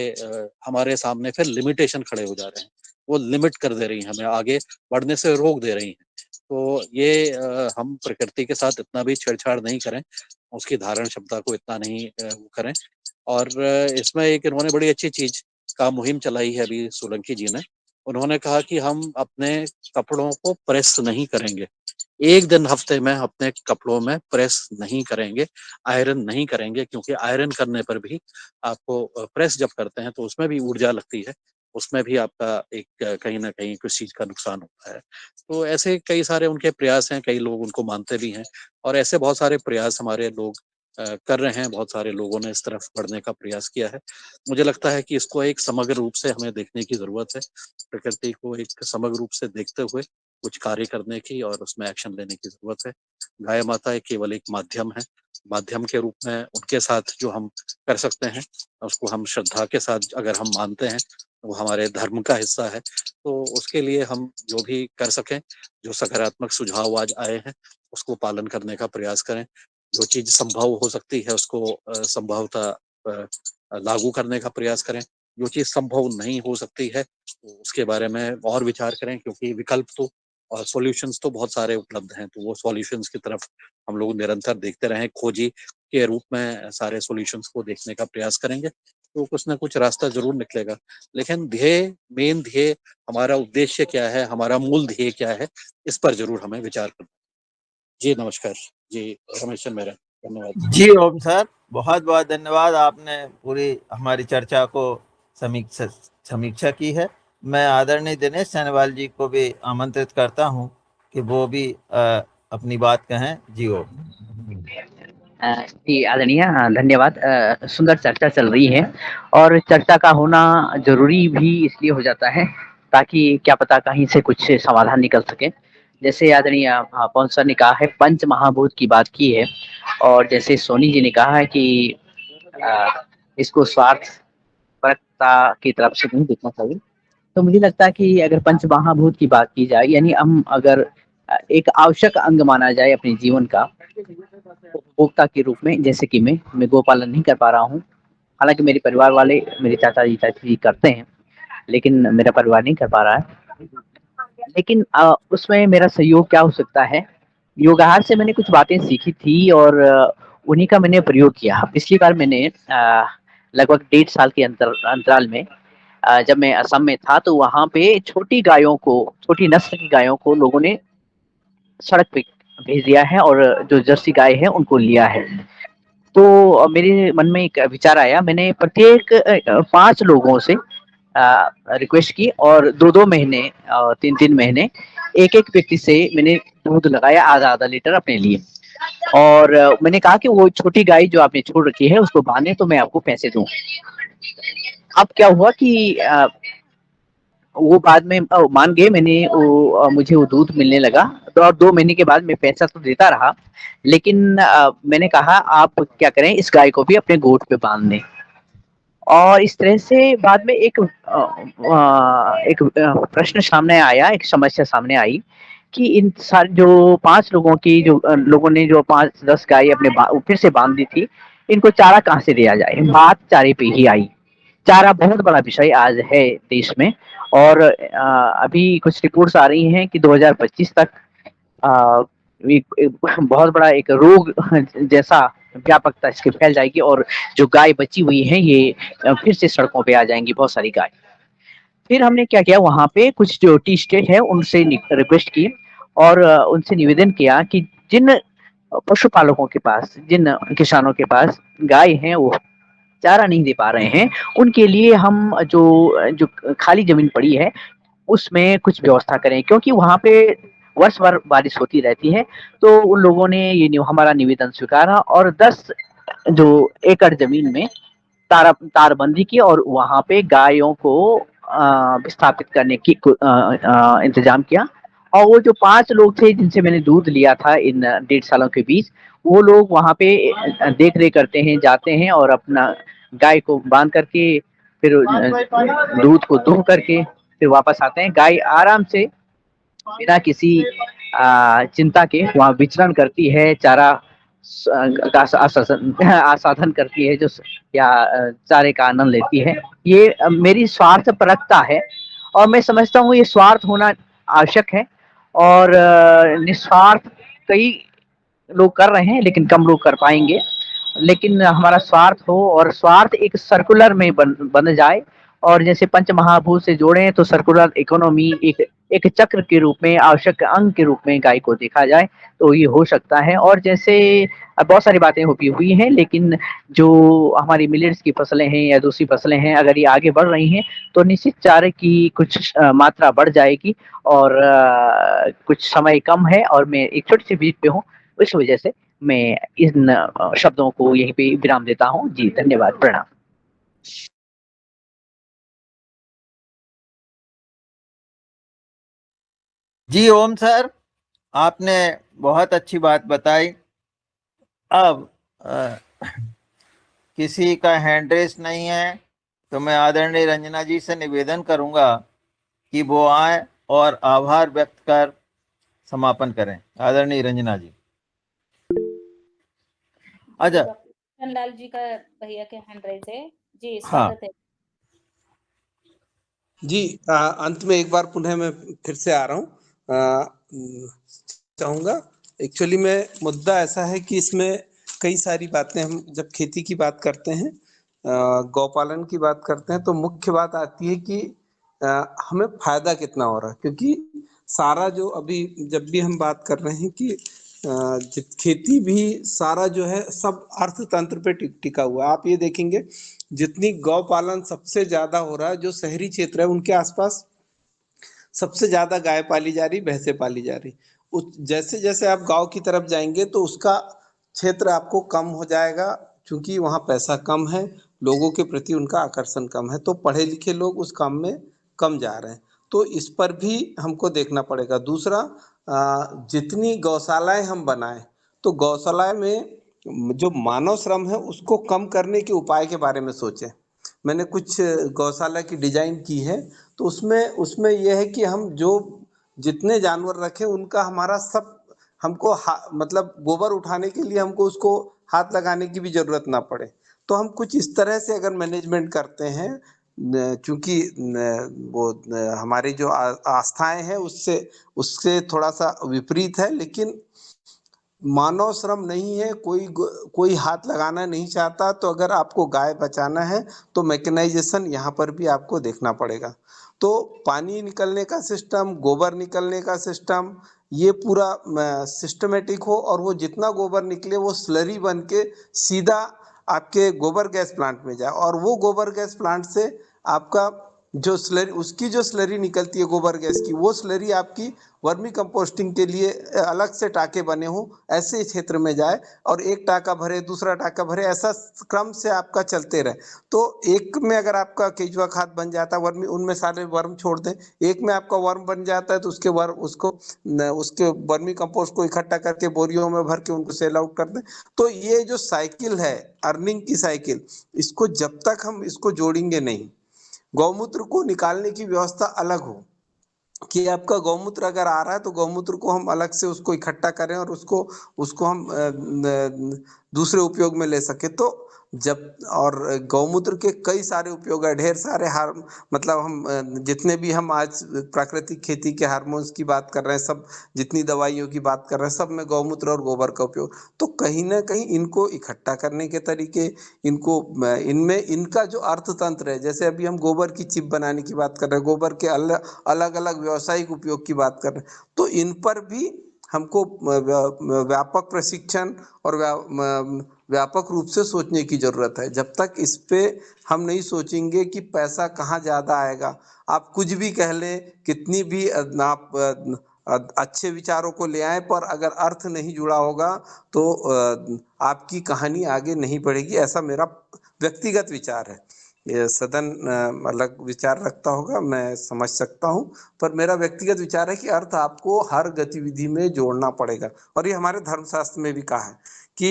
हमारे सामने फिर लिमिटेशन खड़े हो जा रहे हैं। वो लिमिट कर दे रही हैं, हमें आगे बढ़ने से रोक दे रही हैं। तो ये हम प्रकृति के साथ इतना भी छेड़छाड़ नहीं करें, उसकी धारण क्षमता को इतना नहीं वो करें। और इसमें एक इन्होंने बड़ी अच्छी चीज़ का मुहिम चलाई है अभी सोलंकी जी ने। उन्होंने कहा कि हम अपने कपड़ों को प्रेस नहीं करेंगे। 1 दिन हफ्ते में अपने कपड़ों में प्रेस नहीं करेंगे, आयरन नहीं करेंगे, क्योंकि आयरन करने पर भी आपको प्रेस जब करते हैं तो उसमें भी ऊर्जा लगती है। उसमें भी आपका एक कहीं न कहीं किसी चीज़ का नुकसान होता है। तो ऐसे कई सारे उनके प्रयास हैं, कई लोग उनको मानते भी हैं और ऐसे बहुत सारे प्रयास हमारे लोग कर रहे हैं, बहुत सारे लोगों ने इस तरफ बढ़ने का प्रयास किया है। मुझे लगता है कि इसको एक समग्र रूप से हमें देखने की ज़रूरत है। प्रकृति को एक समग्र रूप से देखते हुए कुछ कार्य करने की और उसमें एक्शन लेने की ज़रूरत है। गाय माता एक केवल एक माध्यम है। माध्यम के रूप में उनके साथ जो हम कर सकते हैं, उसको हम श्रद्धा के साथ अगर हम मानते हैं, वो हमारे धर्म का हिस्सा है। तो उसके लिए हम जो भी कर सकें, जो सकारात्मक सुझाव आज आए हैं, उसको पालन करने का प्रयास करें। जो चीज़ संभव हो सकती है उसको संभवतः लागू करने का प्रयास करें। जो चीज़ संभव नहीं हो सकती है, तो उसके बारे में और विचार करें, क्योंकि विकल्प तो और सॉल्यूशंस तो बहुत सारे उपलब्ध हैं, तो वो सॉल्यूशंस की तरफ हम लोग निरंतर देखते रहें, खोजी के रूप में सारे सॉल्यूशंस को देखने का प्रयास करेंगे तो कुछ ना कुछ रास्ता जरूर निकलेगा। लेकिन मेन ध्येय, हमारा उद्देश्य क्या है, हमारा मूल ध्येय क्या है, इस पर जरूर हमें विचार करना। जी नमस्कार। जी रमेश चंद्र मेहरा, धन्यवाद। जी ओम सर, बहुत बहुत धन्यवाद। आपने पूरी हमारी चर्चा को समीक्षा की है। मैं आदरणीय दिनेश सैनवाल जी को भी आमंत्रित करता हूं कि वो भी अपनी बात कहें। जी ओम। जी आदरणीय, धन्यवाद। सुंदर चर्चा चल रही है और चर्चा का होना जरूरी भी इसलिए हो जाता है ताकि क्या पता कहीं से कुछ समाधान निकल सके। जैसे आदरणीय पवन सर ने कहा है, पंच महाभूत की बात की है, और जैसे सोनी जी ने कहा है कि इसको स्वार्थ परकता की तरफ से नहीं देखना चाहिए। तो मुझे लगता है कि अगर पंच महाभूत की बात की जाए, यानी हम अगर एक आवश्यक अंग माना जाए अपने जीवन का उपभोक्ता के रूप में, जैसे कि मैं गोपालन नहीं कर पा रहा हूँ, हालांकि मेरे परिवार वाले, मेरे चाचा जी चाची जी करते हैं, लेकिन मेरा परिवार नहीं कर पा रहा है। लेकिन उसमें मेरा सहयोग क्या हो सकता है? योगाहार से मैंने कुछ बातें सीखी थी और उन्हीं का मैंने प्रयोग किया। पिछली बार मैंने लगभग 1.5 साल के अंतराल में जब मैं असम में था, तो वहाँ पे छोटी गायों को, छोटी नस्ल की गायों को लोगों ने सड़क पे भेज दिया है और जो जर्सी गाय है उनको लिया है। तो मेरे मन में एक विचार आया, मैंने प्रत्येक 5 लोगों से रिक्वेस्ट की और 2-2 महीने 3-3 महीने एक-एक व्यक्ति से मैंने दूध लगाया, आधा-आधा लीटर अपने लिए। और मैंने कहा कि वो छोटी गाय जो आपने छोड़ रखी है उसको बांधे तो मैं आपको पैसे दूँ। अब क्या हुआ कि वो बाद में मान गए, मैंने मुझे वो दूध मिलने लगा। तो और 2 महीने के बाद मैं पैसा तो देता रहा, लेकिन मैंने कहा आप क्या करें, इस गाय को भी अपने गोद पे बांध दें। और इस तरह से बाद में एक प्रश्न सामने आया, एक समस्या सामने आई कि इन सारे जो 5 लोगों की जो लोगों ने जो 5-10 गाय अपने फिर से बांध दी थी, इनको चारा कहाँ से दिया जाए? बात चारे पे ही आई। चारा बहुत बड़ा विषय आज है देश में, और अभी कुछ रिपोर्ट्स आ रही हैं कि 2025 तक एक बहुत बड़ा एक रोग जैसा व्यापकता इसकी फैल जाएगी और जो गाय बची हुई हैं ये फिर से सड़कों पे आ जाएंगी, बहुत सारी गाय। फिर हमने क्या किया, वहाँ पे कुछ जो टी स्टेट है उनसे रिक्वेस्ट की और उनसे निवेदन किया कि जिन पशुपालकों के पास, जिन किसानों के पास गाय हैं वो चारा नहीं दे पा रहे हैं, उनके लिए हम जो खाली जमीन पड़ी है उसमें कुछ व्यवस्था करें, क्योंकि वहाँ पे वर्ष भर बारिश होती रहती है। तो उन लोगों ने ये हमारा निवेदन स्वीकारा और 10 जो एकड़ जमीन में तारबंदी की और वहाँ पे गायों को विस्थापित करने की इंतजाम किया। और वो जो 5 लोग थे जिनसे मैंने दूध लिया था इन 1.5 सालों के बीच, वो लोग वहाँ पे देख रेख करते हैं, जाते हैं और अपना गाय को बांध करके फिर दूध को दुह करके फिर वापस आते हैं। गाय आराम से बिना किसी चिंता के वहाँ विचरण करती है, चारा का आसाधन करती है, जो या चारे का आनंद लेती है। ये मेरी स्वार्थपरकता है और मैं समझता हूँ ये स्वार्थ होना आवश्यक है और निस्वार्थ कई लोग कर रहे हैं लेकिन कम लोग कर पाएंगे। लेकिन हमारा स्वार्थ हो और स्वार्थ एक सर्कुलर में बन जाए और जैसे पंच महाभूत से जोड़े तो सर्कुलर इकोनॉमी एक चक्र के रूप में, आवश्यक अंग के रूप में गाय को देखा जाए तो ये हो सकता है। और जैसे बहुत सारी बातें हुई हैं, लेकिन जो हमारी मिलेट्स की फसलें हैं या दूसरी फसलें हैं, अगर ये आगे बढ़ रही हैं तो निश्चित चारे की कुछ मात्रा बढ़ जाएगी और कुछ समय कम है और मैं एक छोटी सी बीच पे हूँ, इस वजह से मैं इन शब्दों को यहीं पे विराम देता हूँ। जी धन्यवाद, प्रणाम। जी ओम सर, आपने बहुत अच्छी बात बताई। अब किसी का हैंड रेस नहीं है तो मैं आदरणीय रंजना जी से निवेदन करूंगा कि वो आए और आभार व्यक्त कर समापन करें। आदरणीय रंजना जी। अच्छा, लाल जी का भैया के हैंड राइज है जी, हाँ स्वागत है। जी अंत में एक बार पुनः मैं फिर से आ रहा हूँ। चाहूंगा एक्चुअली में मुद्दा ऐसा है कि इसमें कई सारी बातें हम जब खेती की बात करते हैं, गौपालन की बात करते हैं, तो मुख्य बात आती है कि हमें फायदा कितना हो रहा है, क्योंकि सारा जो अभी जब भी हम बात कर रहे हैं कि खेती भी सारा जो है सब अर्थतंत्र पे टिका हुआ है। आप ये देखेंगे जितनी गौपालन सबसे ज्यादा हो रहा है, जो शहरी क्षेत्र है उनके आसपास सबसे ज्यादा गाय पाली जा रही, भैंसे पाली जा रही। उस जैसे जैसे आप गांव की तरफ जाएंगे तो उसका क्षेत्र आपको कम हो जाएगा, क्योंकि वहाँ पैसा कम है, लोगों के प्रति उनका आकर्षण कम है, तो पढ़े लिखे लोग उस काम में कम जा रहे हैं। तो इस पर भी हमको देखना पड़ेगा। दूसरा, जितनी गौशालाएं हम बनाएं, तो गौशालाएं में जो मानव श्रम है उसको कम करने के उपाय के बारे में सोचें। मैंने कुछ गौशाला की डिजाइन की है, तो उसमें यह है कि हम जो जितने जानवर रखें उनका हमारा सब हमको मतलब गोबर उठाने के लिए हमको उसको हाथ लगाने की भी जरूरत ना पड़े। तो हम कुछ इस तरह से अगर मैनेजमेंट करते हैं, क्योंकि वो हमारी जो आस्थाएं हैं उससे उससे थोड़ा सा विपरीत है, लेकिन मानव श्रम नहीं है, कोई हाथ लगाना नहीं चाहता। तो अगर आपको गाय बचाना है तो मैकेनाइजेशन यहाँ पर भी आपको देखना पड़ेगा। तो पानी निकलने का सिस्टम, गोबर निकलने का सिस्टम, ये पूरा सिस्टमेटिक हो, और वो जितना गोबर निकले वो स्लरी बन के सीधा आपके गोबर गैस प्लांट में जाए, और वो गोबर गैस प्लांट से आपका जो स्लरी, उसकी जो स्लरी निकलती है गोबर गैस की, वो स्लरी आपकी वर्मी कंपोस्टिंग के लिए अलग से टाके बने हो, ऐसे क्षेत्र में जाए, और एक टाका भरे, दूसरा टाका भरे, ऐसा क्रम से आपका चलते रहे। तो एक में अगर आपका केंचुआ खाद बन जाता है, वर्मी, उनमें सारे वर्म छोड़ दें, एक में आपका वर्म बन जाता है तो उसके उसके वर्मी कंपोस्ट को इकट्ठा करके बोरियों में भर के उनको सेल आउट कर दें। तो ये जो साइकिल है, अर्निंग की साइकिल, इसको जब तक हम इसको जोड़ेंगे नहीं, गौमूत्र को निकालने की व्यवस्था अलग हो, कि आपका गौमूत्र अगर आ रहा है तो गौमूत्र को हम अलग से उसको इकट्ठा करें और उसको हम दूसरे उपयोग में ले सके। तो जब, और गौमूत्र के कई सारे उपयोग है, ढेर सारे मतलब हम जितने भी हम आज प्राकृतिक खेती के हार्मोन्स की बात कर रहे हैं, सब जितनी दवाइयों की बात कर रहे हैं, सब में गौमूत्र और गोबर का उपयोग। तो कहीं ना कहीं इनको इकट्ठा करने के तरीके, इनको इनमें इनका जो अर्थतंत्र है, जैसे अभी हम गोबर की चिप बनाने की बात कर रहे हैं, गोबर के अलग अलग व्यावसायिक उपयोग की बात कर रहे हैं, तो इन पर भी हमको व्यापक प्रशिक्षण और व्यापक रूप से सोचने की जरूरत है। जब तक इस पे हम नहीं सोचेंगे कि पैसा कहाँ ज्यादा आएगा, आप कुछ भी कह ले, कितनी भी आप अच्छे विचारों को ले आए, पर अगर अर्थ नहीं जुड़ा होगा तो आपकी कहानी आगे नहीं बढ़ेगी। ऐसा मेरा व्यक्तिगत विचार है। ये सदन अलग विचार रखता होगा, मैं समझ सकता हूँ, पर मेरा व्यक्तिगत विचार है कि अर्थ आपको हर गतिविधि में जोड़ना पड़ेगा। और ये हमारे धर्मशास्त्र में भी कहा है कि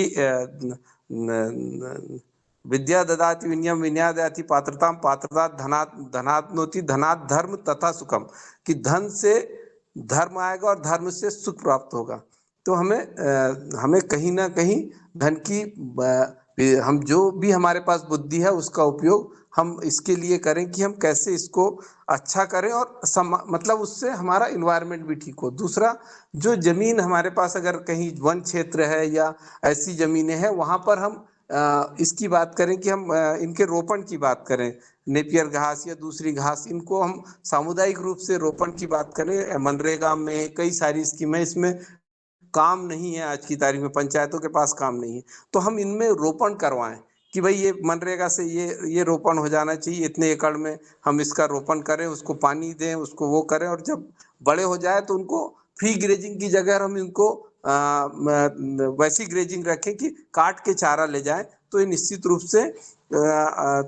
विद्या ददाति विनयम विनयादयाति पात्रताम पात्रता धनात्नोति धनात् धर्म तथा सुखम, कि धन से धर्म आएगा और धर्म से सुख प्राप्त होगा। तो हमें कहीं ना कहीं धन की हम जो भी हमारे पास बुद्धि है उसका उपयोग हम इसके लिए करें कि हम कैसे इसको अच्छा करें, और मतलब उससे हमारा इन्वायरमेंट भी ठीक हो। दूसरा, जो जमीन हमारे पास अगर कहीं वन क्षेत्र है या ऐसी जमीनें हैं, वहां पर हम इसकी बात करें कि हम इनके रोपण की बात करें, नेपियर घास या दूसरी घास, इनको हम सामुदायिक रूप से रोपण की बात करें। मनरेगा में कई सारी स्कीमें, इसमें काम नहीं है, आज की तारीख में पंचायतों के पास काम नहीं है, तो हम इनमें रोपण करवाएं कि भाई ये मनरेगा से ये रोपण हो जाना चाहिए, इतने एकड़ में हम इसका रोपण करें, उसको पानी दें, उसको वो करें, और जब बड़े हो जाए तो उनको फ्री ग्रेजिंग की जगह हम इनको वैसी ग्रेजिंग रखें कि काट के चारा ले जाए। तो ये निश्चित रूप से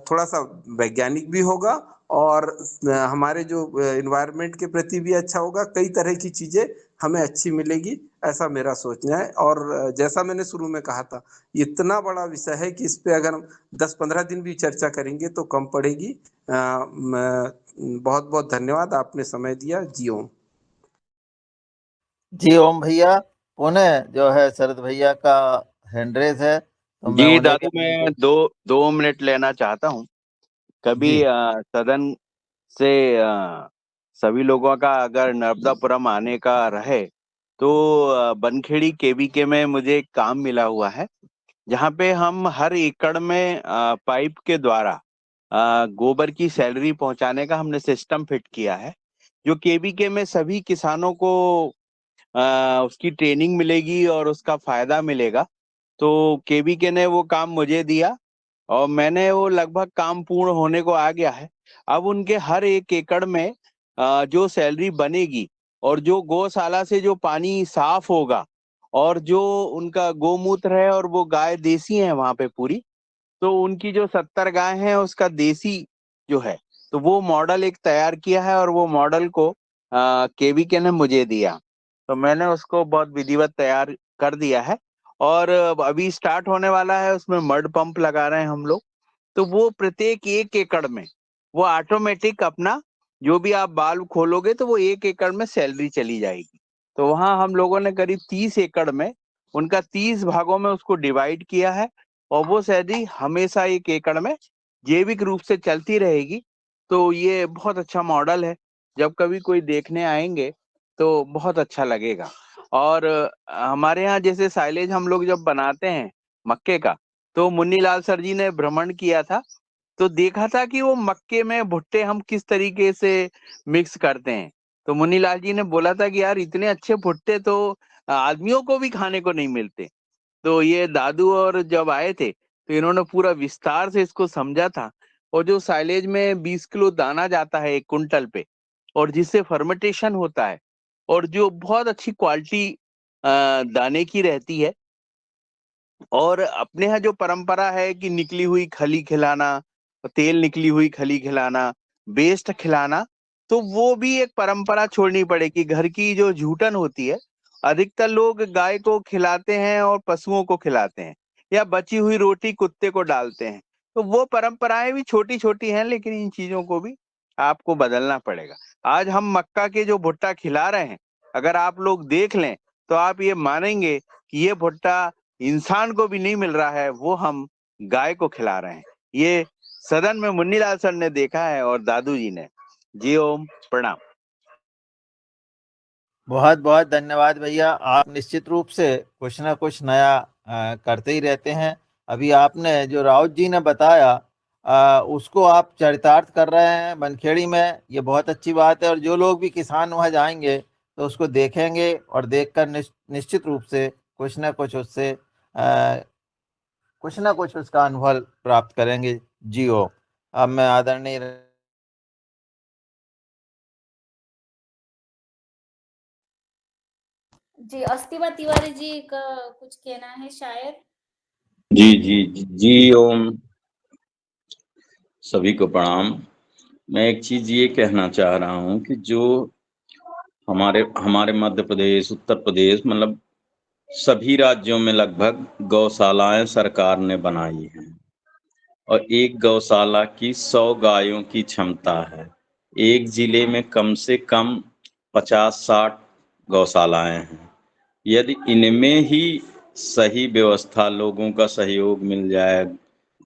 थोड़ा सा वैज्ञानिक भी होगा, और हमारे जो इन्वायरमेंट के प्रति भी अच्छा होगा, कई तरह की चीजें हमें अच्छी मिलेगी, ऐसा मेरा सोचना है। और जैसा मैंने शुरू में कहा था, इतना बड़ा विषय है कि इस पे अगर हम 10-15 दिन भी चर्चा करेंगे तो कम पड़ेगी। बहुत बहुत धन्यवाद, आपने समय दिया। जी ओम। जी ओम भैया। पुनः जो है शरद भैया का हैंड रेज है, तो मैं जी उन्हें दादू, मैं दो मिनट लेना चाहता हूँ। कभी जी सदन से सभी लोगों का अगर नर्मदापुरम आने का रहे तो बनखेड़ी केवीके में मुझे एक काम मिला हुआ है। जहाँ पे हम हर एकड़ में पाइप के द्वारा गोबर की सैलरी पहुंचाने का हमने सिस्टम फिट किया है, जो केवीके में सभी किसानों को उसकी ट्रेनिंग मिलेगी और उसका फायदा मिलेगा। तो केवीके ने वो काम मुझे दिया और मैंने वो लगभग काम पूर्ण होने को आ गया है। अब उनके हर एक एकड़ में जो सैलरी बनेगी और जो गौशाला से जो पानी साफ होगा और जो उनका गोमूत्र है और वो गाय देसी है वहां पे पूरी, तो उनकी जो 70 गाय हैं उसका देसी जो है, तो वो मॉडल एक तैयार किया है और वो मॉडल को केवीके ने मुझे दिया। तो मैंने उसको बहुत विधिवत तैयार कर दिया है और अभी स्टार्ट होने वाला है। उसमें मड पंप लगा रहे हैं हम लोग। तो वो प्रत्येक एक एकड़ में वो ऑटोमेटिक अपना जो भी आप बाल्व खोलोगे तो वो एक एकड़ में सैलरी चली जाएगी। तो वहां हम लोगों ने करीब 30 एकड़ में उनका 30 भागों में उसको डिवाइड किया है और वो सैलरी हमेशा एक एकड़ में जैविक रूप से चलती रहेगी। तो ये बहुत अच्छा मॉडल है, जब कभी कोई देखने आएंगे तो बहुत अच्छा लगेगा। और हमारे यहाँ जैसे साइलेज हम लोग जब बनाते हैं मक्के का, तो मुन्नीलाल सर जी ने भ्रमण किया था, तो देखा था कि वो मक्के में भुट्टे हम किस तरीके से मिक्स करते हैं। तो मुन्नीलाल जी ने बोला था कि यार इतने अच्छे भुट्टे तो आदमियों को भी खाने को नहीं मिलते। तो ये दादू और जब आए थे तो इन्होंने पूरा विस्तार से इसको समझा था। और जो साइलेज में 20 किलो दाना जाता है एक कुंटल पे, और जिससे फर्मेंटेशन होता है और जो बहुत अच्छी क्वालिटी दाने की रहती है। और अपने यहाँ जो परंपरा है कि निकली हुई खली खिलाना, तेल निकली हुई खली खिलाना, बेस्ट खिलाना, तो वो भी एक परंपरा छोड़नी पड़ेगी। घर की जो जूठन होती है, अधिकतर लोग गाय को खिलाते हैं और पशुओं को खिलाते हैं, या बची हुई रोटी कुत्ते को डालते हैं। तो वो परंपराएं भी छोटी छोटी हैं, लेकिन इन चीजों को भी आपको बदलना पड़ेगा। आज हम मक्का के जो भुट्टा खिला रहे हैं, अगर आप लोग देख लें तो आप ये मानेंगे कि ये भुट्टा इंसान को भी नहीं मिल रहा है, वो हम गाय को खिला रहे हैं। ये सदन में मुन्नीलाल सर ने देखा है और दादू जी ने। जी ओम, प्रणाम। बहुत बहुत धन्यवाद भैया। आप निश्चित रूप से कुछ ना कुछ नया करते ही रहते हैं। अभी आपने जो राउत जी ने बताया उसको आप चरितार्थ कर रहे हैं बनखेड़ी में, ये बहुत अच्छी बात है। और जो लोग भी किसान वहाँ जाएंगे तो उसको देखेंगे और देखकर निश्चित रूप से कुछ ना कुछ उससे कुछ ना कुछ उसका अनुभव प्राप्त करेंगे। जी ओ। अब मैं आदरणीय जी, अस्तिवा तिवारी जी का कुछ कहना है शायद। जी जी जी ओम, सभी को प्रणाम। मैं एक चीज ये कहना चाह रहा हूँ कि जो हमारे हमारे मध्य प्रदेश, उत्तर प्रदेश, मतलब सभी राज्यों में लगभग गौशालाएं सरकार ने बनाई हैं और एक गौशाला की 100 गायों की क्षमता है। एक जिले में कम से कम 50-60 गौशालाएं हैं। यदि इनमें ही सही व्यवस्था, लोगों का सहयोग मिल जाए,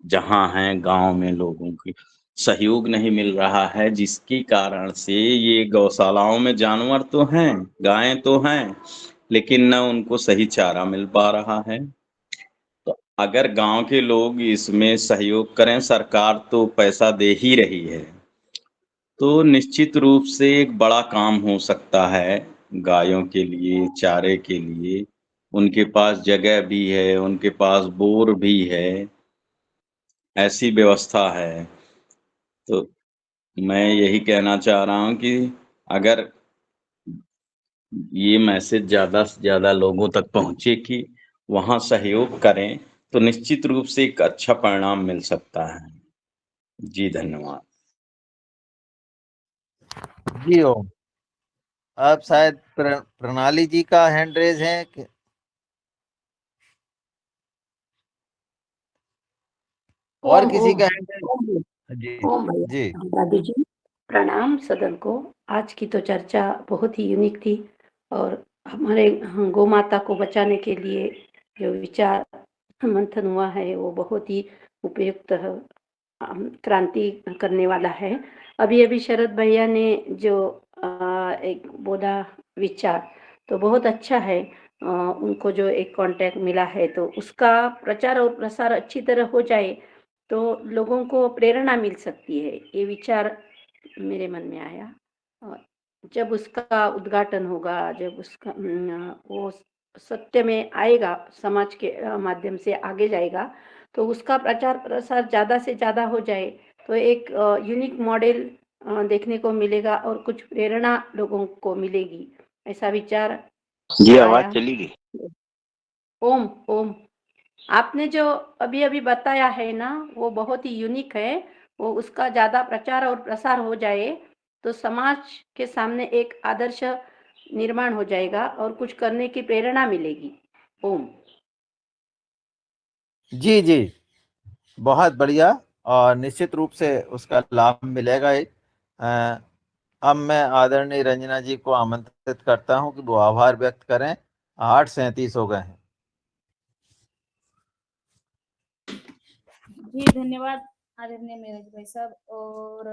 जहाँ हैं गांव में लोगों की सहयोग नहीं मिल रहा है, जिसके कारण से ये गौशालाओं में जानवर तो हैं, गायें तो हैं, लेकिन न उनको सही चारा मिल पा रहा है। तो अगर गांव के लोग इसमें सहयोग करें, सरकार तो पैसा दे ही रही है, तो निश्चित रूप से एक बड़ा काम हो सकता है गायों के लिए, चारे के लिए। उनके पास जगह भी है, उनके पास बोर भी है, ऐसी व्यवस्था है। तो मैं यही कहना चाह रहा हूँ कि अगर ये मैसेज ज़्यादा से ज़्यादा लोगों तक पहुँचे कि वहाँ सहयोग करें, तो निश्चित रूप से एक अच्छा परिणाम मिल सकता है। जी धन्यवाद। जी ओ। अब शायद प्रणाली जी का हैंड रेज है और ओम किसी ओम का हैंड रेज? ओम जी ओम भैया जी दादू जी, प्रणाम सदन को। आज की तो चर्चा बहुत ही यूनिक थी और हमारे गौ माता को बचाने के लिए जो विचार मंथन हुआ है वो बहुत ही उपयुक्त क्रांति करने वाला है। अभी अभी शरद भैया ने जो एक बोला विचार तो बहुत अच्छा है। उनको जो एक कांटेक्ट मिला है तो उसका प्रचार और प्रसार अच्छी तरह हो जाए तो लोगों को प्रेरणा मिल सकती है। ये विचार मेरे मन में आया। जब उसका उद्घाटन होगा, जब उसका वो सत्य में आएगा, समाज के माध्यम से आगे जाएगा, तो उसका प्रचार प्रसार ज़्यादा से ज़्यादा हो जाए तो एक यूनिक मॉडल देखने को मिलेगा और कुछ प्रेरणा लोगों को मिलेगी, ऐसा विचार जी आवाज आया। चली गई। ओम ओम आपने जो अभी अभी बताया है ना वो बहुत ही यूनिक है। वो उसका ज़्यादा प्रचार और प्रसार हो जाए तो समाज के सामने एक आदर्श निर्माण हो जाएगा और कुछ करने की प्रेरणा मिलेगी। ओम। जी जी, बहुत बढ़िया, और निश्चित रूप से उसका लाभ मिलेगा ही। अब मैं आदरणीय रंजना जी को आमंत्रित करता हूं कि वो आभार व्यक्त करें। 8:37 हो गए हैं। जी धन्यवाद आदरणीय नीरज भाई साहब। और